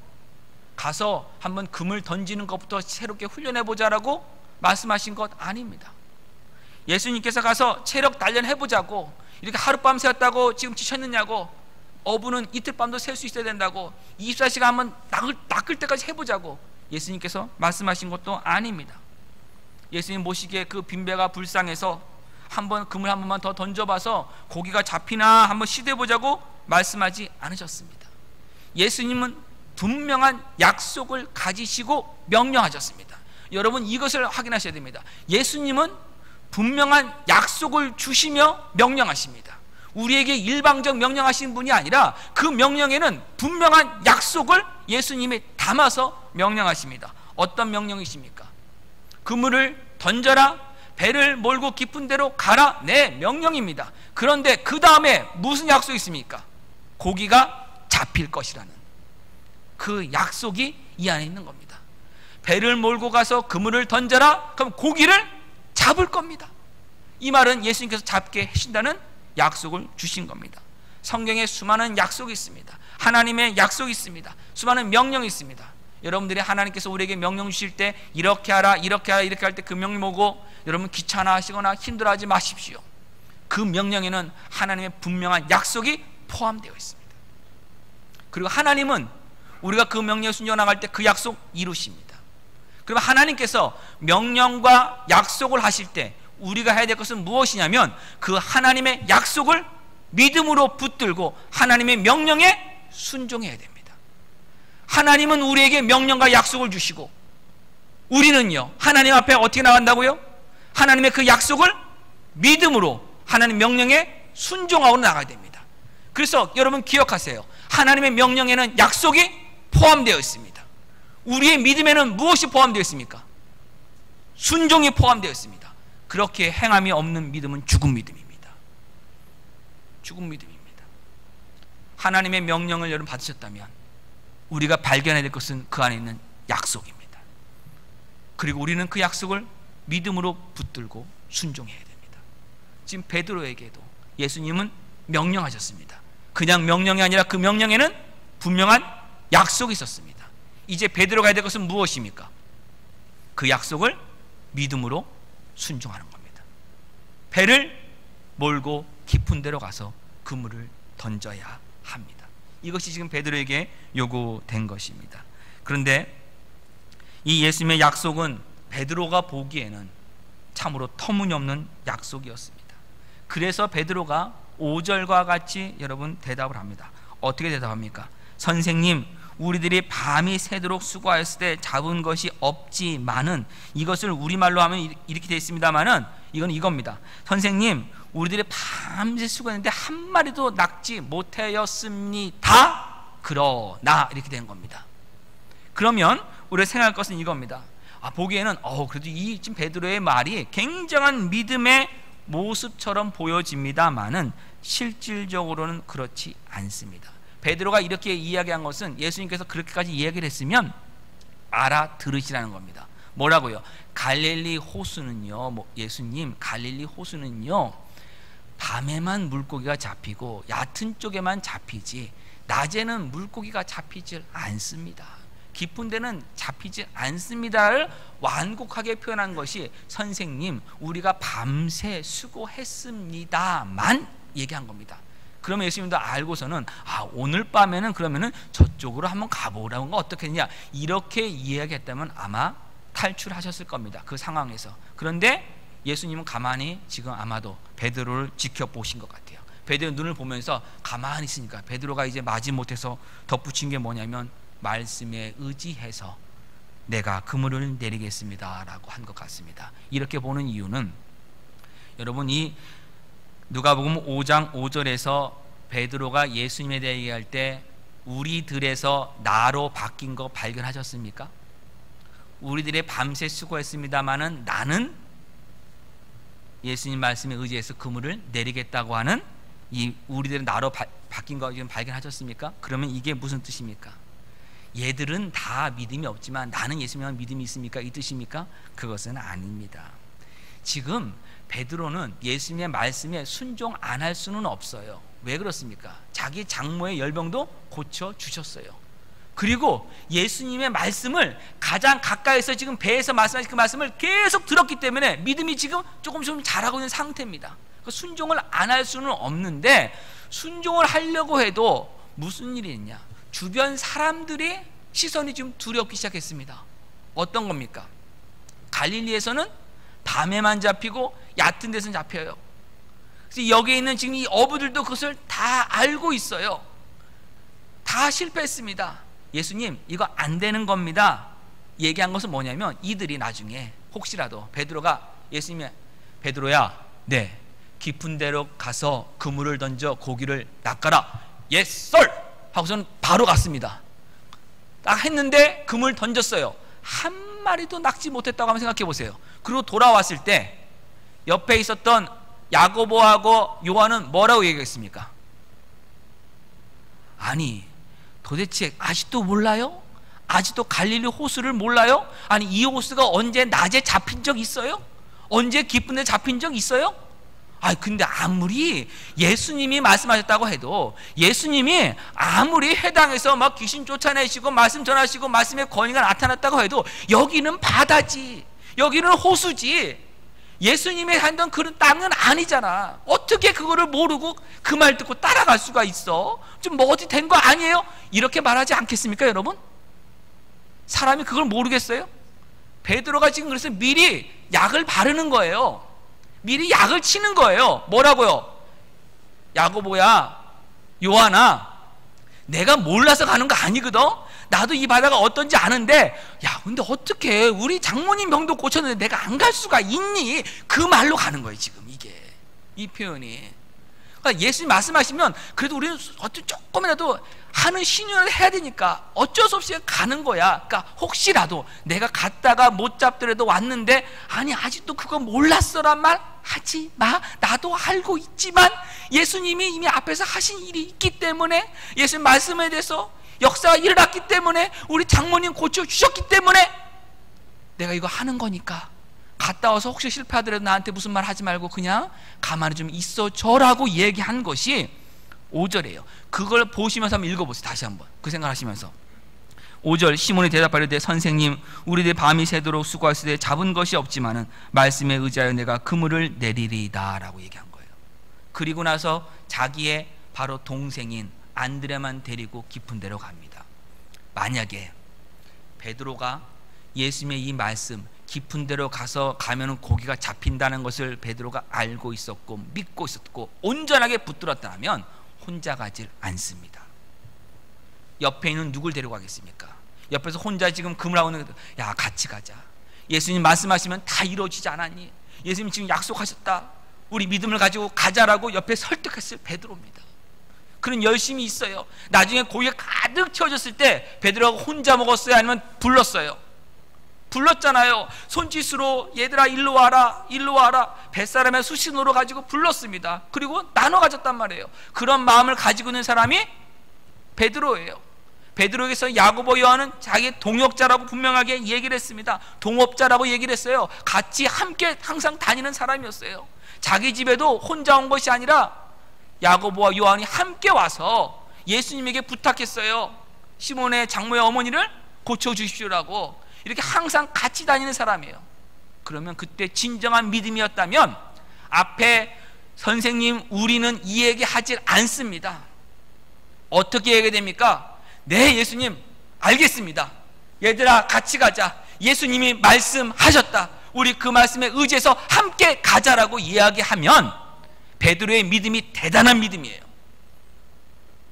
가서 한번 그물 던지는 것부터 새롭게 훈련해보자라고 말씀하신 것 아닙니다. 예수님께서 가서 체력 단련해보자고, 이렇게 하룻밤 새웠다고 지금 지쳤느냐고, 어부는 이틀 밤도 셀 수 있어야 된다고, 24시간 한번 낚을 때까지 해보자고 예수님께서 말씀하신 것도 아닙니다. 예수님 모시기에 그 빈배가 불쌍해서 한번 그물 한 번만 더 던져봐서 고기가 잡히나 한번 시도해보자고 말씀하지 않으셨습니다. 예수님은 분명한 약속을 가지시고 명령하셨습니다. 여러분, 이것을 확인하셔야 됩니다. 예수님은 분명한 약속을 주시며 명령하십니다. 우리에게 일방적 명령하시는 분이 아니라 그 명령에는 분명한 약속을 예수님이 담아서 명령하십니다. 어떤 명령이십니까? 그물을 던져라, 배를 몰고 깊은 데로 가라, 네, 명령입니다. 그런데 그 다음에 무슨 약속이 있습니까? 고기가 잡힐 것이라는 그 약속이 이 안에 있는 겁니다. 배를 몰고 가서 그물을 던져라, 그럼 고기를 잡을 겁니다. 이 말은 예수님께서 잡게 하신다는 약속을 주신 겁니다. 성경에 수많은 약속이 있습니다. 하나님의 약속이 있습니다. 수많은 명령이 있습니다. 여러분들이 하나님께서 우리에게 명령 주실 때 이렇게 하라, 이렇게 하라, 이렇게 할 때 그 명령 보고 여러분 귀찮아하시거나 힘들어하지 마십시오. 그 명령에는 하나님의 분명한 약속이 포함되어 있습니다. 그리고 하나님은 우리가 그 명령에 순종해 나갈 때 그 약속 이루십니다. 그럼 하나님께서 명령과 약속을 하실 때 우리가 해야 될 것은 무엇이냐면, 그 하나님의 약속을 믿음으로 붙들고 하나님의 명령에 순종해야 됩니다. 하나님은 우리에게 명령과 약속을 주시고, 우리는요 하나님 앞에 어떻게 나간다고요? 하나님의 그 약속을 믿음으로 하나님 명령에 순종하고 나가야 됩니다. 그래서 여러분 기억하세요. 하나님의 명령에는 약속이 포함되어 있습니다. 우리의 믿음에는 무엇이 포함되어 있습니까? 순종이 포함되어 있습니다. 그렇게 행함이 없는 믿음은 죽은 믿음입니다. 죽은 믿음입니다. 하나님의 명령을 여러분 받으셨다면 우리가 발견해야 될 것은 그 안에 있는 약속입니다. 그리고 우리는 그 약속을 믿음으로 붙들고 순종해야 됩니다. 지금 베드로에게도 예수님은 명령하셨습니다. 그냥 명령이 아니라 그 명령에는 분명한 약속이 있었습니다. 이제 베드로가 해야 될 것은 무엇입니까? 그 약속을 믿음으로 순종하는 겁니다. 배를 몰고 깊은 데로 가서 그물을 던져야 합니다. 이것이 지금 베드로에게 요구된 것입니다. 그런데 이 예수님의 약속은 베드로가 보기에는 참으로 터무니없는 약속이었습니다. 그래서 베드로가 5절과 같이 여러분 대답을 합니다. 어떻게 대답합니까? 선생님, 우리들이 밤이 새도록 수고하였을 때 잡은 것이 없지만은, 이것을 우리말로 하면 이렇게 되어 있습니다만은 이건 이겁니다. 선생님, 우리들이 밤새 수고했는데 한 마리도 낚지 못하였습니다. 그러나, 이렇게 된 겁니다. 그러면 우리가 생각할 것은 이겁니다. 보기에는 그래도 이 지금 베드로의 말이 굉장한 믿음의 모습처럼 보여집니다만은 실질적으로는 그렇지 않습니다. 베드로가 이렇게 이야기한 것은 예수님께서 그렇게까지 이야기를 했으면 알아들으시라는 겁니다. 뭐라고요? 갈릴리 호수는요, 예수님 갈릴리 호수는요 밤에만 물고기가 잡히고 얕은 쪽에만 잡히지 낮에는 물고기가 잡히질 않습니다. 깊은 데는 잡히지 않습니다를 완곡하게 표현한 것이 선생님 우리가 밤새 수고했습니다만 얘기한 겁니다. 그러면 예수님도 알고서는 오늘 밤에는 그러면은 저쪽으로 한번 가보라는 거 어떻겠냐 이렇게 이야기했다면 아마 탈출하셨을 겁니다. 그 상황에서. 그런데 예수님은 가만히 지금 아마도 베드로를 지켜보신 것 같아요. 베드로 눈을 보면서 가만히 있으니까 베드로가 이제 마지못해서 덧붙인 게 뭐냐면 말씀에 의지해서 내가 그물을 내리겠습니다 라고 한 것 같습니다. 이렇게 보는 이유는 여러분 이 누가복음 5장 5절에서 베드로가 예수님에 대해 얘기할 때 우리들에서 나로 바뀐 거 발견하셨습니까? 우리들의 밤새 수고했습니다마는 나는 예수님 말씀에 의지해서 그물을 내리겠다고 하는 이 우리들은 나로 바뀐 거 지금 발견하셨습니까? 그러면 이게 무슨 뜻입니까? 얘들은 다 믿음이 없지만 나는 예수님만 믿음이 있습니까? 이 뜻입니까? 그것은 아닙니다. 지금 베드로는 예수님의 말씀에 순종 안 할 수는 없어요. 왜 그렇습니까? 자기 장모의 열병도 고쳐주셨어요. 그리고 예수님의 말씀을 가장 가까이서 지금 배에서 말씀하신 그 말씀을 계속 들었기 때문에 믿음이 지금 조금 자라고 있는 상태입니다. 순종을 안 할 수는 없는데 순종을 하려고 해도 무슨 일이 있냐? 주변 사람들의 시선이 지금 두렵기 시작했습니다. 어떤 겁니까? 갈릴리에서는 밤에만 잡히고 얕은 데서는 잡혀요. 그래서 여기에 있는 지금 이 어부들도 그것을 다 알고 있어요. 다 실패했습니다. 예수님 이거 안 되는 겁니다 얘기한 것은 뭐냐면 이들이 나중에 혹시라도 베드로가 예수님이 베드로야 네 깊은 데로 가서 그물을 던져 고기를 낚아라 yes sir 하고서는 바로 갔습니다. 딱 했는데 그물 던졌어요. 한 마리도 낚지 못했다고 한번 생각해 보세요. 그리고 돌아왔을 때 옆에 있었던 야고보하고 요한은 뭐라고 얘기했습니까? 아니 도대체 아직도 몰라요? 아직도 갈릴리 호수를 몰라요? 아니 이 호수가 언제 낮에 잡힌 적 있어요? 언제 깊은 데 잡힌 적 있어요? 근데 아무리 예수님이 말씀하셨다고 해도 예수님이 아무리 해당에서 막 귀신 쫓아내시고 말씀 전하시고 말씀의 권위가 나타났다고 해도 여기는 바다지 여기는 호수지 예수님이 한던 그런 땅은 아니잖아. 어떻게 그거를 모르고 그 말 듣고 따라갈 수가 있어? 좀 뭐 어디 된 거 아니에요? 이렇게 말하지 않겠습니까 여러분? 사람이 그걸 모르겠어요? 베드로가 지금 그래서 미리 약을 바르는 거예요. 미리 약을 치는 거예요. 뭐라고요? 야고보야 요한아 내가 몰라서 가는 거 아니거든? 나도 이 바다가 어떤지 아는데 야 근데 어떻게 우리 장모님 병도 고쳤는데 내가 안 갈 수가 있니? 그 말로 가는 거예요 지금 이게 이 표현이. 그러니까 예수님 말씀하시면 그래도 우리는 어떤 조금이라도 하는 신용을 해야 되니까 어쩔 수 없이 가는 거야. 그러니까 혹시라도 내가 갔다가 못 잡더라도 왔는데 아니 아직도 그거 몰랐어란 말 하지 마. 나도 알고 있지만 예수님이 이미 앞에서 하신 일이 있기 때문에 예수님 말씀에 대해서 역사가 일어났기 때문에 우리 장모님 고쳐주셨기 때문에 내가 이거 하는 거니까 갔다 와서 혹시 실패하더라도 나한테 무슨 말 하지 말고 그냥 가만히 좀 있어줘라고 얘기한 것이 5절이에요. 그걸 보시면서 한번 읽어보세요. 다시 한번 그 생각하시면서 5절 시몬이 대답하려되 선생님 우리들 밤이 새도록 수고하시되 잡은 것이 없지만은 말씀에 의지하여 내가 그물을 내리리이다 라고 얘기한 거예요. 그리고 나서 자기의 바로 동생인 안드레만 데리고 깊은 데로 갑니다. 만약에 베드로가 예수님의 이 말씀 깊은 데로 가면은 고기가 잡힌다는 것을 베드로가 알고 있었고 믿고 있었고 온전하게 붙들었다면 혼자 가질 않습니다. 옆에 있는 누굴 데려가겠습니까? 옆에서 혼자 지금 그물하고 있는 야 같이 가자. 예수님 말씀하시면 다 이루어지지 않았니? 예수님 지금 약속하셨다. 우리 믿음을 가지고 가자라고 옆에 설득했을 베드로입니다. 그런 열심이 있어요. 나중에 고기가 가득 채워졌을 때 베드로가 혼자 먹었어요? 아니면 불렀어요? 불렀잖아요. 손짓으로 얘들아 일로 와라 일로 와라 뱃사람의 수신호로 가지고 불렀습니다. 그리고 나눠 가졌단 말이에요. 그런 마음을 가지고 있는 사람이 베드로예요. 베드로에게서 야고보, 요한은 자기 동역자라고 분명하게 얘기를 했습니다. 동업자라고 얘기를 했어요. 같이 함께 항상 다니는 사람이었어요. 자기 집에도 혼자 온 것이 아니라 야고보와 요한이 함께 와서 예수님에게 부탁했어요. 시몬의 장모의 어머니를 고쳐주십시오라고. 이렇게 항상 같이 다니는 사람이에요. 그러면 그때 진정한 믿음이었다면 앞에 선생님 우리는 이 얘기 하질 않습니다. 어떻게 얘기됩니까? 네, 예수님 알겠습니다. 얘들아 같이 가자. 예수님이 말씀하셨다. 우리 그 말씀에 의지해서 함께 가자라고 이야기하면 베드로의 믿음이 대단한 믿음이에요.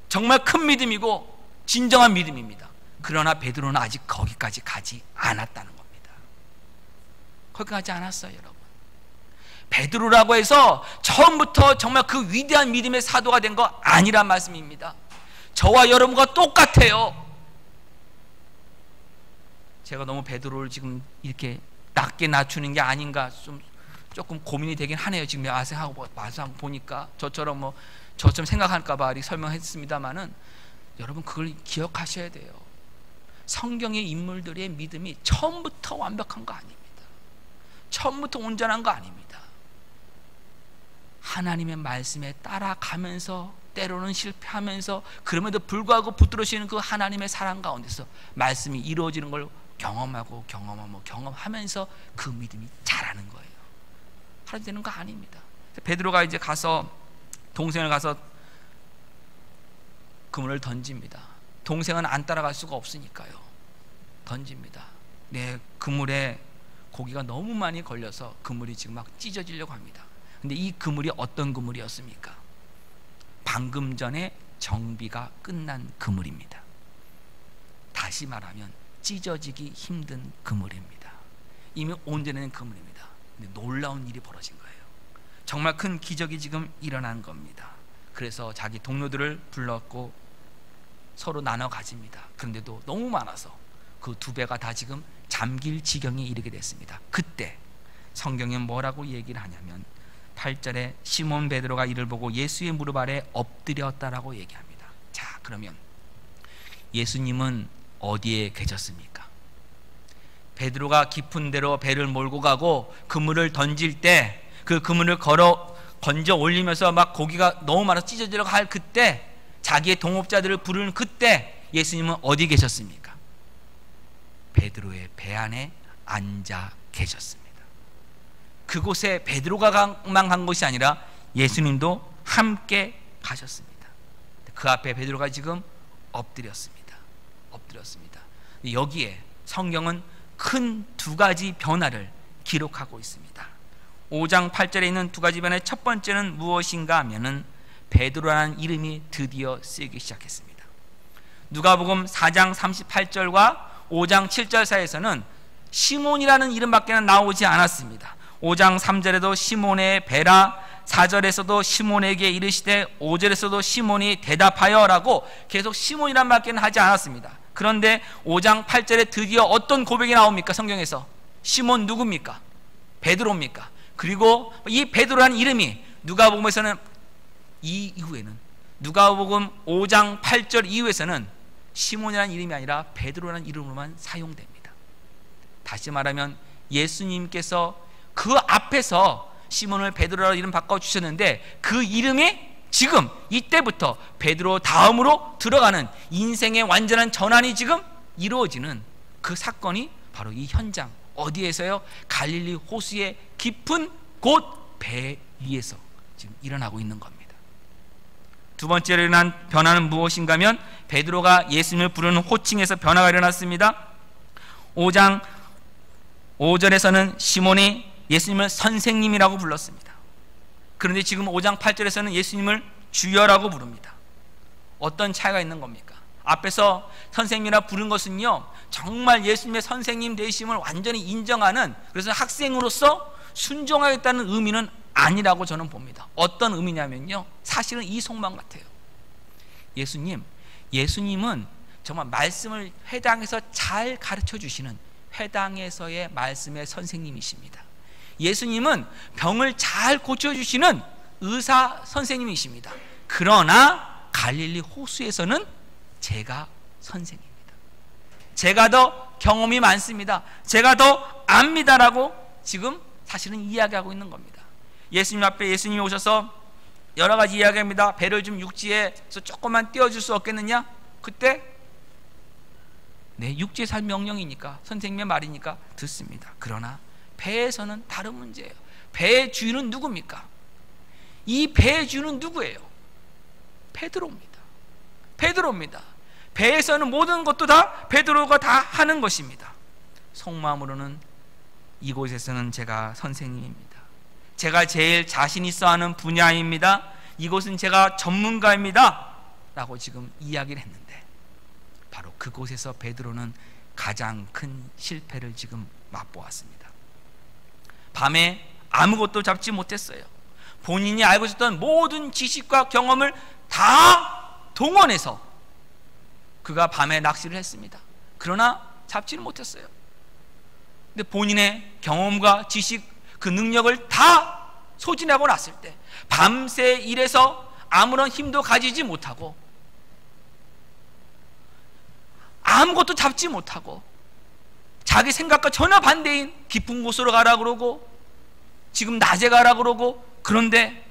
정말 큰 믿음이고 진정한 믿음입니다. 그러나 베드로는 아직 거기까지 가지 않았다는 겁니다. 거기까지 가지 않았어요, 여러분. 베드로라고 해서 처음부터 정말 그 위대한 믿음의 사도가 된 거 아니란 말씀입니다. 저와 여러분과 똑같아요. 제가 너무 베드로를 지금 이렇게 낮게 낮추는 게 아닌가 조금 고민이 되긴 하네요. 지금 마세하고 보니까 저처럼 생각할까봐 이렇게 설명했습니다만은 여러분 그걸 기억하셔야 돼요. 성경의 인물들의 믿음이 처음부터 완벽한 거 아닙니다. 처음부터 온전한 거 아닙니다. 하나님의 말씀에 따라가면서 때로는 실패하면서 그럼에도 불구하고 붙들으시는 그 하나님의 사랑 가운데서 말씀이 이루어지는 걸 경험하면서 그 믿음이 자라는 거예요. 하루 되는 거 아닙니다. 베드로가 이제 가서 동생을 가서 그물을 던집니다. 동생은 안 따라갈 수가 없으니까요. 던집니다. 네, 그물에 고기가 너무 많이 걸려서 그물이 지금 막 찢어지려고 합니다. 근데 이 그물이 어떤 그물이었습니까? 방금 전에 정비가 끝난 그물입니다. 다시 말하면 찢어지기 힘든 그물입니다. 이미 온전한 그물입니다. 근데 놀라운 일이 벌어진 거예요. 정말 큰 기적이 지금 일어난 겁니다. 그래서 자기 동료들을 불렀고 서로 나눠 가집니다. 그런데도 너무 많아서 그 두 배가 다 지금 잠길 지경에 이르게 됐습니다. 그때 성경에 뭐라고 얘기를 하냐면 8절에 시몬 베드로가 이를 보고 예수의 무릎 아래 엎드렸다라고 얘기합니다. 자, 그러면 예수님은 어디에 계셨습니까? 베드로가 깊은 데로 배를 몰고 가고 그물을 던질 때 그 그물을 건져 올리면서 막 고기가 너무 많아서 찢어지려고 할 그때, 자기의 동업자들을 부르는 그때 예수님은 어디 계셨습니까? 베드로의 배 안에 앉아 계셨습니다. 그곳에 베드로가만 간 것이 아니라 예수님도 함께 가셨습니다. 그 앞에 베드로가 지금 엎드렸습니다. 여기에 성경은 큰 두 가지 변화를 기록하고 있습니다. 5장 8절에 있는 두 가지 변화의 첫 번째는 무엇인가 하면은 베드로라는 이름이 드디어 쓰이기 시작했습니다. 누가복음 4장 38절과 5장 7절 사이에서는 시몬이라는 이름밖에 나오지 않았습니다. 5장 3절에도 시몬의 배라, 4절에서도 시몬에게 이르시되, 5절에서도 시몬이 대답하여 라고 계속 시몬이란 말밖에 하지 않았습니다. 그런데 5장 8절에 드디어 어떤 고백이 나옵니까? 성경에서 시몬 누굽니까? 베드로입니까? 그리고 이 베드로라는 이름이 누가복음에서는 이 이후에는 누가복음 5장 8절 이후에서는 시몬이라는 이름이 아니라 베드로라는 이름으로만 사용됩니다. 다시 말하면 예수님께서 그 앞에서 시몬을 베드로라는 이름 바꿔주셨는데 그 이름이 지금 이때부터 베드로 다음으로 들어가는 인생의 완전한 전환이 지금 이루어지는 그 사건이 바로 이 현장, 어디에서요? 갈릴리 호수의 깊은 곳 배 위에서 지금 일어나고 있는 겁니다. 두 번째로 일어난 변화는 무엇인가 하면 베드로가 예수님을 부르는 호칭에서 변화가 일어났습니다. 5장 5절에서는 시몬이 예수님을 선생님이라고 불렀습니다. 그런데 지금 5장 8절에서는 예수님을 주여라고 부릅니다. 어떤 차이가 있는 겁니까? 앞에서 선생님이라 부른 것은요, 정말 예수님의 선생님 되심을 완전히 인정하는, 그래서 학생으로서 순종하겠다는 의미는 아니라고 저는 봅니다. 어떤 의미냐면요, 사실은 이 속만 같아요. 예수님은 정말 말씀을 회당에서 잘 가르쳐 주시는 회당에서의 말씀의 선생님이십니다. 예수님은 병을 잘 고쳐주시는 의사 선생님이십니다. 그러나 갈릴리 호수에서는 제가 선생입니다. 제가 더 경험이 많습니다. 제가 더 압니다라고 지금 사실은 이야기하고 있는 겁니다. 예수님 앞에 예수님이 오셔서 여러 가지 이야기합니다. 배를 좀 육지에서 조금만 띄워줄 수 없겠느냐? 그때 네, 육지에 살 명령이니까, 선생님의 말이니까 듣습니다. 그러나 배에서는 다른 문제예요. 배의 주인은 누굽니까? 이 배의 주인은 누구예요? 베드로입니다. 베드로입니다. 배에서는 모든 것도 다 베드로가 다 하는 것입니다. 속마음으로는 이곳에서는 제가 선생님입니다. 제가 제일 자신 있어 하는 분야입니다. 이곳은 제가 전문가입니다 라고 지금 이야기를 했는데, 바로 그곳에서 베드로는 가장 큰 실패를 지금 맛보았습니다. 밤에 아무것도 잡지 못했어요. 본인이 알고 있었던 모든 지식과 경험을 다 동원해서 그가 밤에 낚시를 했습니다. 그러나 잡지를 못했어요. 근데 본인의 경험과 지식, 그 능력을 다 소진하고 났을 때 밤새 일해서 아무런 힘도 가지지 못하고 아무것도 잡지 못하고 자기 생각과 전혀 반대인 깊은 곳으로 가라 그러고 지금 낮에 가라 그러고, 그런데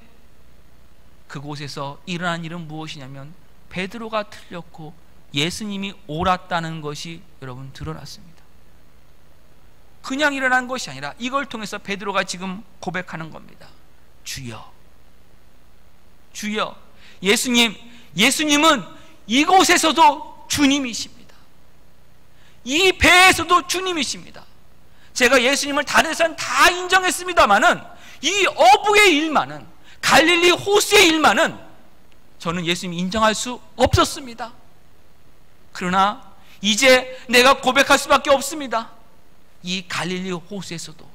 그곳에서 일어난 일은 무엇이냐면 베드로가 틀렸고 예수님이 옳았다는 것이 여러분 드러났습니다. 그냥 일어난 것이 아니라 이걸 통해서 베드로가 지금 고백하는 겁니다. 주여, 주여. 예수님은 이곳에서도 주님이십니다. 이 배에서도 주님이십니다. 제가 예수님을 다른 데서는 다 인정했습니다마는 이 어부의 일만은, 갈릴리 호수의 일만은 저는 예수님 인정할 수 없었습니다. 그러나 이제 내가 고백할 수밖에 없습니다. 이 갈릴리 호수에서도,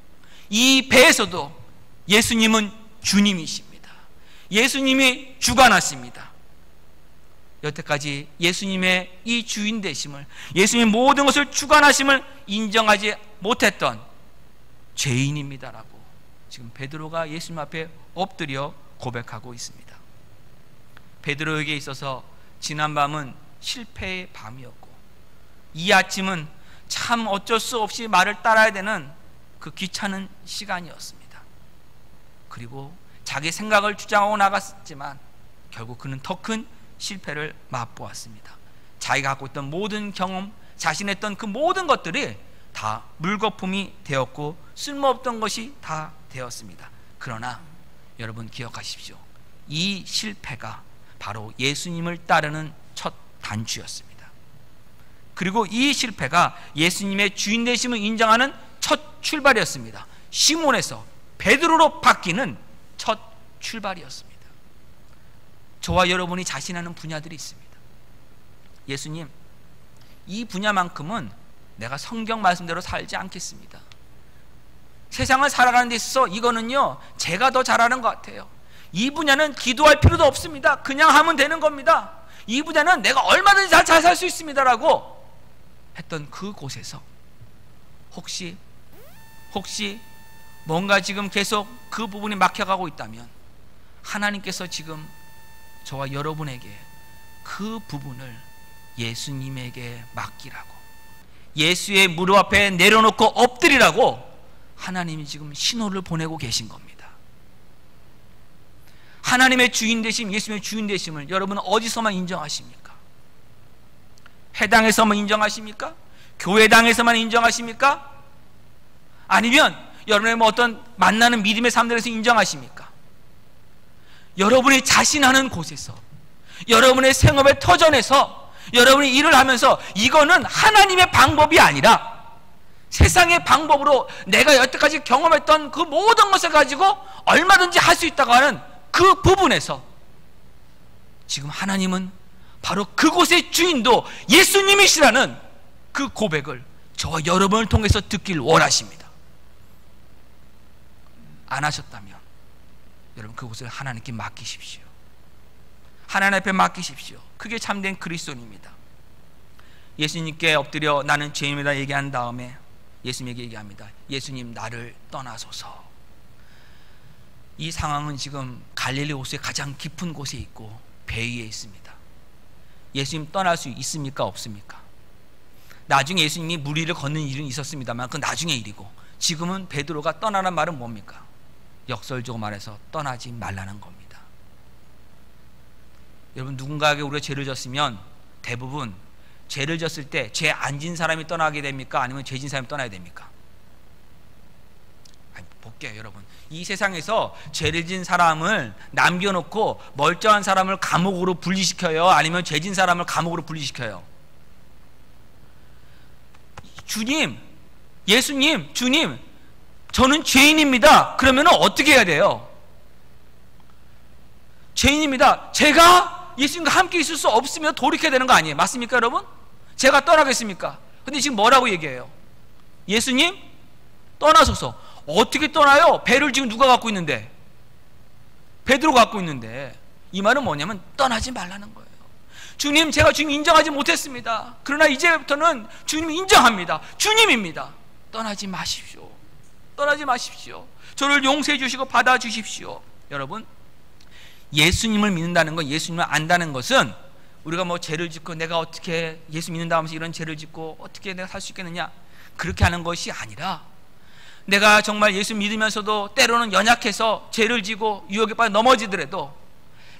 이 배에서도 예수님은 주님이십니다. 예수님이 주관하십니다. 여태까지 예수님의 이 주인 되심을, 예수님의 모든 것을 주관하심을 인정하지 못했던 죄인입니다라고 지금 베드로가 예수님 앞에 엎드려 고백하고 있습니다. 베드로에게 있어서 지난 밤은 실패의 밤이었고, 이 아침은 참 어쩔 수 없이 말을 따라야 되는 그 귀찮은 시간이었습니다. 그리고 자기 생각을 주장하고 나갔지만 결국 그는 더 큰 실패를 맛보았습니다. 자기가 갖고 있던 모든 경험, 자신이 했던 그 모든 것들이 다 물거품이 되었고 쓸모없던 것이 다 되었습니다. 그러나 여러분 기억하십시오. 이 실패가 바로 예수님을 따르는 첫 단추였습니다. 그리고 이 실패가 예수님의 주인 되심을 인정하는 첫 출발이었습니다. 시몬에서 베드로로 바뀌는 첫 출발이었습니다. 저와 여러분이 자신하는 분야들이 있습니다. 예수님, 이 분야만큼은 내가 성경 말씀대로 살지 않겠습니다. 세상을 살아가는 데 있어서 이거는요 제가 더 잘하는 것 같아요. 이 분야는 기도할 필요도 없습니다. 그냥 하면 되는 겁니다. 이 분야는 내가 얼마든지 잘 살 수 있습니다라고 했던 그곳에서 혹시 뭔가 지금 계속 그 부분이 막혀가고 있다면 하나님께서 지금 저와 여러분에게 그 부분을 예수님에게 맡기라고, 예수의 무릎 앞에 내려놓고 엎드리라고 하나님이 지금 신호를 보내고 계신 겁니다. 하나님의 주인 되심, 예수님의 주인 되심을 여러분은 어디서만 인정하십니까? 회당에서만 인정하십니까? 교회당에서만 인정하십니까? 아니면 여러분의 뭐 어떤 만나는 믿음의 삶들에서 인정하십니까? 여러분이 자신하는 곳에서, 여러분의 생업의 터전에서, 여러분이 일을 하면서 이거는 하나님의 방법이 아니라 세상의 방법으로 내가 여태까지 경험했던 그 모든 것을 가지고 얼마든지 할 수 있다고 하는 그 부분에서 지금 하나님은 바로 그곳의 주인도 예수님이시라는 그 고백을 저와 여러분을 통해서 듣길 원하십니다. 안 하셨다면 여러분 그곳을 하나님께 맡기십시오. 하나님 앞에 맡기십시오. 그게 참된 그리스도인입니다. 예수님께 엎드려 나는 죄인이다 얘기한 다음에 예수님에게 얘기합니다. 예수님, 나를 떠나소서. 이 상황은 지금 갈릴리 호수의 가장 깊은 곳에 있고 배 위에 있습니다. 예수님 떠날 수 있습니까? 없습니까? 나중에 예수님이 물 위를 걷는 일은 있었습니다만 그건 나중의 일이고, 지금은 베드로가 떠나는 말은 뭡니까? 역설적으로 말해서 떠나지 말라는 겁니다. 여러분, 누군가에게 우리가 죄를 졌으면 대부분 죄를 졌을 때 죄 안 진 사람이 떠나게 됩니까? 아니면 죄 진 사람이 떠나야 됩니까? 아니, 볼게요 여러분. 이 세상에서 죄를 진 사람을 남겨놓고 멀쩡한 사람을 감옥으로 분리시켜요? 아니면 죄 진 사람을 감옥으로 분리시켜요? 주님, 예수님, 주님, 저는 죄인입니다. 그러면 어떻게 해야 돼요? 죄인입니다. 제가 예수님과 함께 있을 수 없으면 돌이켜야 되는 거 아니에요? 맞습니까 여러분? 제가 떠나겠습니까? 근데 지금 뭐라고 얘기해요? 예수님 떠나소서. 어떻게 떠나요? 배를 지금 누가 갖고 있는데? 베드로가 갖고 있는데. 이 말은 뭐냐면 떠나지 말라는 거예요. 주님, 제가 주님 인정하지 못했습니다. 그러나 이제부터는 주님 인정합니다. 주님입니다. 떠나지 마십시오. 떠나지 마십시오. 저를 용서해 주시고 받아 주십시오. 여러분, 예수님을 믿는다는 것, 예수님을 안다는 것은 우리가 뭐 죄를 짓고 내가 어떻게 예수 믿는다 하면서 이런 죄를 짓고 어떻게 내가 살 수 있겠느냐, 그렇게 하는 것이 아니라, 내가 정말 예수 믿으면서도 때로는 연약해서 죄를 지고 유혹에 빠져 넘어지더라도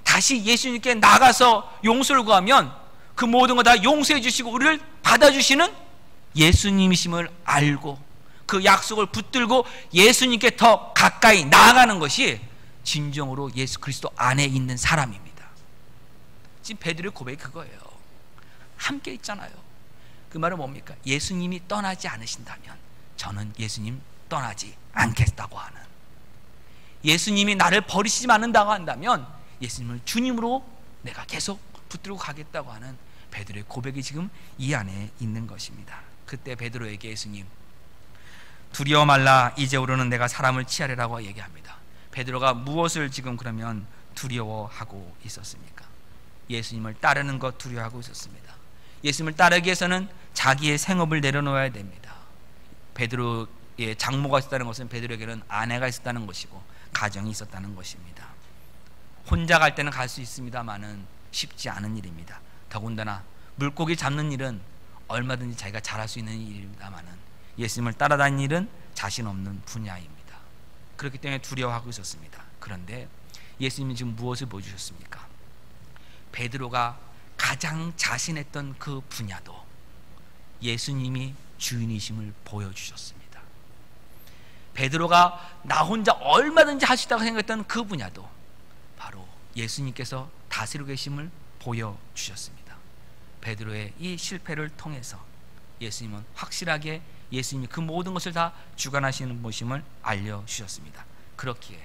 다시 예수님께 나가서 용서를 구하면 그 모든 거 다 용서해 주시고 우리를 받아주시는 예수님이심을 알고 그 약속을 붙들고 예수님께 더 가까이 나아가는 것이 진정으로 예수 그리스도 안에 있는 사람입니다. 지금 베드로의 고백이 그거예요. 함께 있잖아요. 그 말은 뭡니까? 예수님이 떠나지 않으신다면 저는 예수님 떠나지 않겠다고 하는, 예수님이 나를 버리시지 않는다고 한다면 예수님을 주님으로 내가 계속 붙들고 가겠다고 하는 베드로의 고백이 지금 이 안에 있는 것입니다. 그때 베드로에게 예수님, 두려워 말라, 이제부로는 내가 사람을 취하리라고 얘기합니다. 베드로가 무엇을 지금 그러면 두려워하고 있었습니까? 예수님을 따르는 것 두려워하고 있었습니다. 예수님을 따르기 위해서는 자기의 생업을 내려놓아야 됩니다. 베드로의 장모가 있었다는 것은 베드로에게는 아내가 있었다는 것이고 가정이 있었다는 것입니다. 혼자 갈 때는 갈 수 있습니다만은 쉽지 않은 일입니다. 더군다나 물고기 잡는 일은 얼마든지 자기가 잘할 수 있는 일입니다만은 예수님을 따라다니는 일은 자신 없는 분야입니다. 그렇기 때문에 두려워하고 있었습니다. 그런데 예수님이 지금 무엇을 보여주셨습니까? 베드로가 가장 자신했던 그 분야도 예수님이 주인이심을 보여주셨습니다. 베드로가 나 혼자 얼마든지 할 수 있다고 생각했던 그 분야도 바로 예수님께서 다스리고 계심을 보여주셨습니다. 베드로의 이 실패를 통해서 예수님은 확실하게 예수님이 그 모든 것을 다 주관하시는 분임을 알려주셨습니다. 그렇기에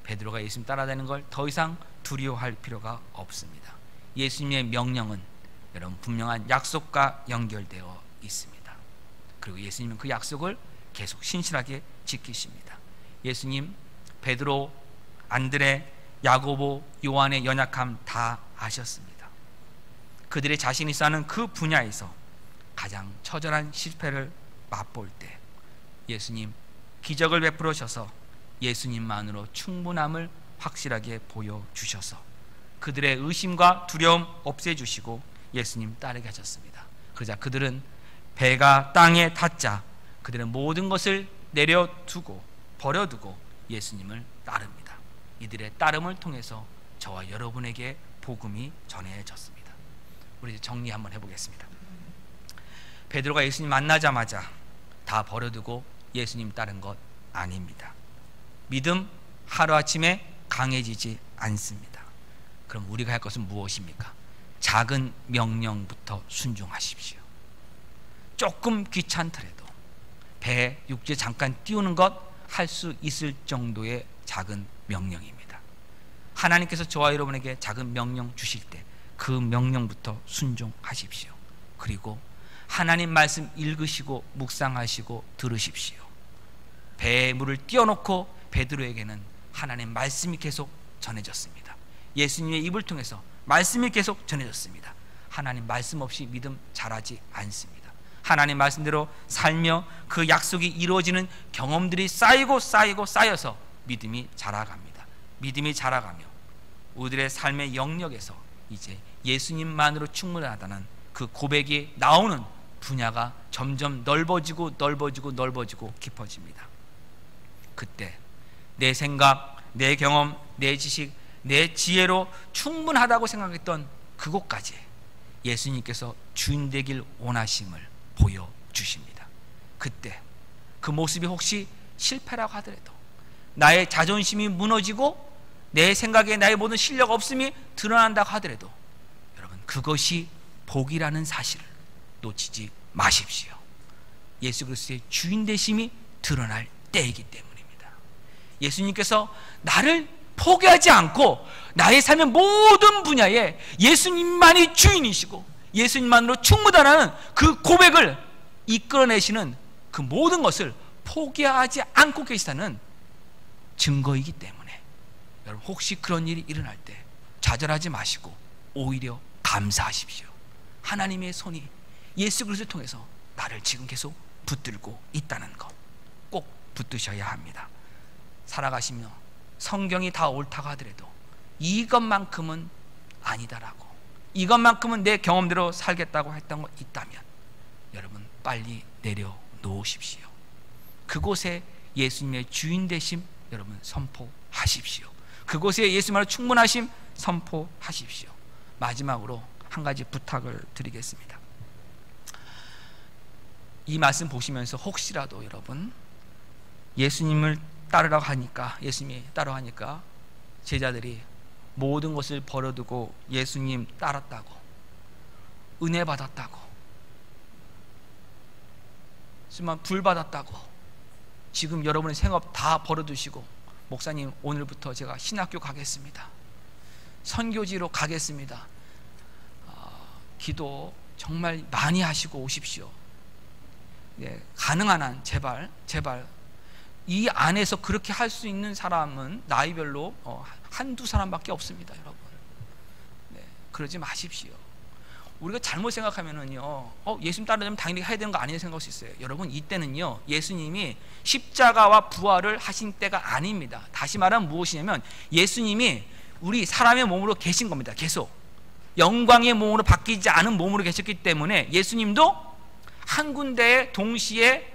베드로가 예수님 따라다니는 걸 더 이상 두려워할 필요가 없습니다. 예수님의 명령은 여러분 분명한 약속과 연결되어 있습니다. 그리고 예수님은 그 약속을 계속 신실하게 지키십니다. 예수님 베드로, 안드레, 야고보, 요한의 연약함 다 아셨습니다. 그들의 자신이 사는 그 분야에서 가장 처절한 실패를 맛볼 때 예수님 기적을 베풀어 주셔서 예수님만으로 충분함을 확실하게 보여주셔서 그들의 의심과 두려움 없애주시고 예수님 따르게 하셨습니다. 그러자 그들은 배가 땅에 닿자 그들은 모든 것을 내려두고 버려두고 예수님을 따릅니다. 이들의 따름을 통해서 저와 여러분에게 복음이 전해졌습니다. 우리 이제 정리 한번 해보겠습니다. 베드로가 예수님 만나자마자 다 버려두고 예수님 따른 것 아닙니다. 믿음 하루아침에 강해지지 않습니다. 그럼 우리가 할 것은 무엇입니까? 작은 명령부터 순종하십시오. 조금 귀찮더라도 배 육지에 잠깐 띄우는 것 할 수 있을 정도의 작은 명령입니다. 하나님께서 저와 여러분에게 작은 명령 주실 때 그 명령부터 순종하십시오. 그리고 하나님 말씀 읽으시고 묵상하시고 들으십시오. 배에 물을 띄워놓고 베드로에게는 하나님 말씀이 계속 전해졌습니다. 예수님의 입을 통해서 말씀이 계속 전해졌습니다. 하나님 말씀 없이 믿음 자라지 않습니다. 하나님 말씀대로 살며 그 약속이 이루어지는 경험들이 쌓여서 믿음이 자라갑니다. 믿음이 자라가며 우리들의 삶의 영역에서 이제 예수님만으로 충분하다는 그 고백이 나오는 분야가 점점 넓어지고 깊어집니다. 그때 내 생각, 내 경험, 내 지식, 내 지혜로 충분하다고 생각했던 그곳까지 예수님께서 주인 되길 원하심을 보여주십니다. 그때 그 모습이 혹시 실패라고 하더라도, 나의 자존심이 무너지고 내 생각에 나의 모든 실력 없음이 드러난다고 하더라도, 여러분, 그것이 복이라는 사실을 놓치지 마십시오. 예수 그리스도의 주인 되심이 드러날 때이기 때문입니다. 예수님께서 나를 포기하지 않고 나의 삶의 모든 분야에 예수님만이 주인이시고 예수님만으로 충분하다는 그 고백을 이끌어내시는 그 모든 것을 포기하지 않고 계시다는 증거이기 때문에, 여러분, 혹시 그런 일이 일어날 때 좌절하지 마시고 오히려 감사하십시오. 하나님의 손이 예수 그리스도를 통해서 나를 지금 계속 붙들고 있다는 것 꼭 붙드셔야 합니다. 살아가시며 성경이 다 옳다고 하더라도 이것만큼은 아니다라고, 이것만큼은 내 경험대로 살겠다고 했던 거 있다면 여러분 빨리 내려놓으십시오. 그곳에 예수님의 주인 되심 여러분 선포하십시오. 그곳에 예수님으로 충분하심 선포하십시오. 마지막으로 한 가지 부탁을 드리겠습니다. 이 말씀 보시면서 혹시라도 여러분 예수님을 따르라고 하니까, 예수님이 따르라고 하니까 제자들이 모든 것을 버려두고 예수님 따랐다고, 은혜 받았다고, 정말 불 받았다고, 지금 여러분의 생업 다 버려두시고 목사님 오늘부터 제가 신학교 가겠습니다, 선교지로 가겠습니다, 기도 정말 많이 하시고 오십시오. 예, 가능한 한 제발 이 안에서 그렇게 할 수 있는 사람은 나이별로 한두 사람밖에 없습니다. 여러분, 네, 그러지 마십시오. 우리가 잘못 생각하면은요, 예수님 따르려면 당연히 해야 되는 거 아니냐고 생각할 수 있어요. 여러분, 이때는요 예수님이 십자가와 부활을 하신 때가 아닙니다. 다시 말하면 무엇이냐면 예수님이 우리 사람의 몸으로 계신 겁니다. 계속 영광의 몸으로 바뀌지 않은 몸으로 계셨기 때문에 예수님도 한 군데에 동시에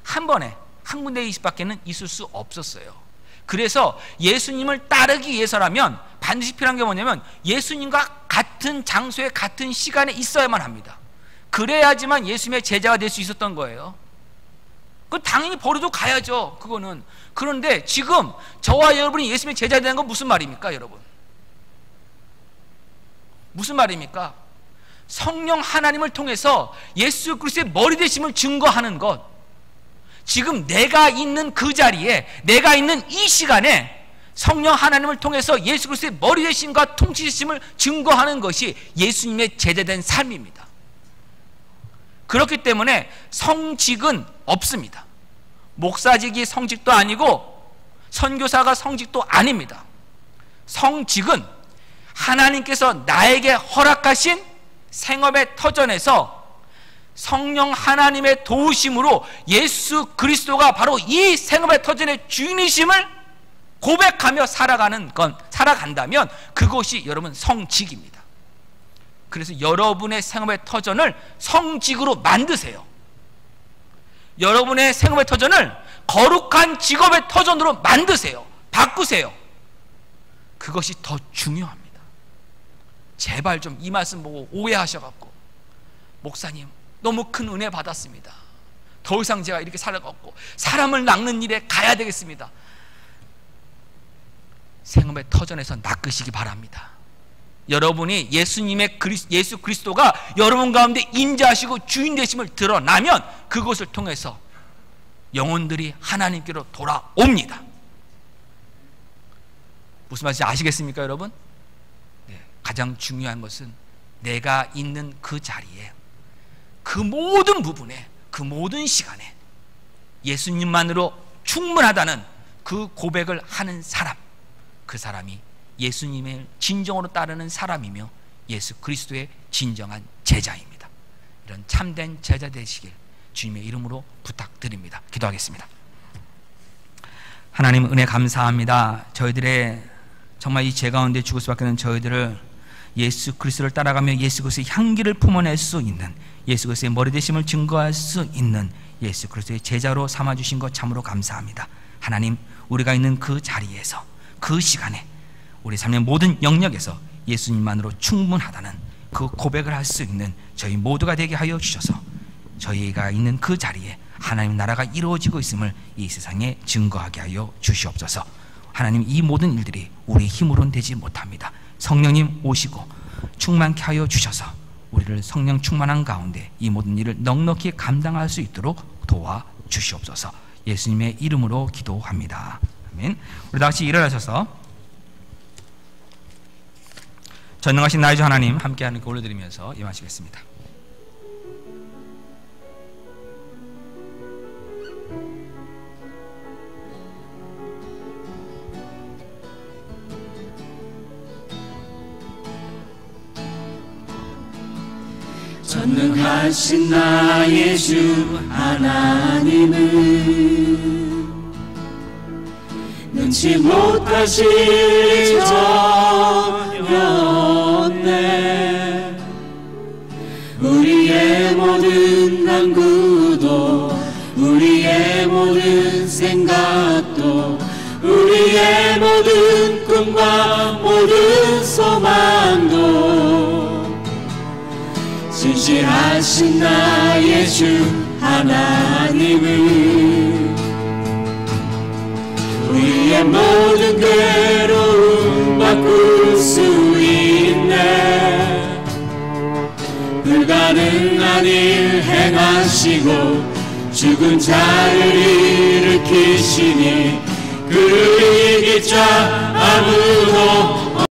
한 번에 한 군데에 밖에는 있을 수 없었어요. 그래서 예수님을 따르기 위해서라면 반드시 필요한 게 뭐냐면 예수님과 같은 장소에 같은 시간에 있어야만 합니다. 그래야지만 예수님의 제자가 될 수 있었던 거예요. 그 당연히 버리고 가야죠, 그거는. 그런데 지금 저와 여러분이 예수님의 제자가 되는 건 무슨 말입니까, 여러분? 무슨 말입니까? 성령 하나님을 통해서 예수 그리스도의 머리 되심을 증거하는 것. 지금 내가 있는 그 자리에, 내가 있는 이 시간에 성령 하나님을 통해서 예수 그리스도의 머리 되심과 통치심을 증거하는 것이 예수님의 제자된 삶입니다. 그렇기 때문에 성직은 없습니다. 목사직이 성직도 아니고 선교사가 성직도 아닙니다. 성직은 하나님께서 나에게 허락하신 생업의 터전에서 성령 하나님의 도우심으로 예수 그리스도가 바로 이 생업의 터전의 주인이심을 고백하며 살아간다면 그것이 여러분 성직입니다. 그래서 여러분의 생업의 터전을 성직으로 만드세요. 여러분의 생업의 터전을 거룩한 직업의 터전으로 만드세요. 바꾸세요. 그것이 더 중요합니다. 제발 좀 이 말씀 보고 오해하셔갖고 목사님 너무 큰 은혜 받았습니다, 더 이상 제가 이렇게 살아갖고 사람을 낚는 일에 가야 되겠습니다. 생업의 터전에서 낚으시기 바랍니다. 여러분이 예수 그리스도가 여러분 가운데 임재하시고 주인 되심을 드러나면 그것을 통해서 영혼들이 하나님께로 돌아옵니다. 무슨 말인지 아시겠습니까, 여러분? 네, 가장 중요한 것은 내가 있는 그 자리에, 그 모든 부분에, 그 모든 시간에 예수님만으로 충분하다는 그 고백을 하는 사람, 그 사람이 예수님을 진정으로 따르는 사람이며 예수 그리스도의 진정한 제자입니다. 이런 참된 제자 되시길 주님의 이름으로 부탁드립니다. 기도하겠습니다. 하나님 은혜 감사합니다. 저희들의 정말 이 죄 가운데 죽을 수밖에 없는 저희들을 예수 그리스도를 따라가며 예수 그리스도의 향기를 품어낼 수 있는, 예수 그리스도의 머리 되심을 증거할 수 있는 예수 그리스도의 제자로 삼아주신 것 참으로 감사합니다. 하나님, 우리가 있는 그 자리에서, 그 시간에 우리 삶의 모든 영역에서 예수님만으로 충분하다는 그 고백을 할 수 있는 저희 모두가 되게 하여 주셔서 저희가 있는 그 자리에 하나님 나라가 이루어지고 있음을 이 세상에 증거하게 하여 주시옵소서. 하나님, 이 모든 일들이 우리의 힘으로는 되지 못합니다. 성령님 오시고 충만케 하여 주셔서 우리를 성령 충만한 가운데 이 모든 일을 넉넉히 감당할 수 있도록 도와주시옵소서. 예수님의 이름으로 기도합니다. 아멘. 우리 다 같이 일어나셔서 전능하신 나의 주 하나님 함께 하나님께 올려드리면서 임하시겠습니다. 전능하신 나의 주 하나님은 능치 못하실 전혀 없네. 우리의 모든 간구도 우리의 모든 생각도 우리의 모든 꿈과 모든 소망도 진실하신 나의 주 하나님은 우리의 모든 괴로움 바꿀 수 있네. 불가능한 일 행하시고 죽은 자를 일으키시니 그를 이길 자 아무도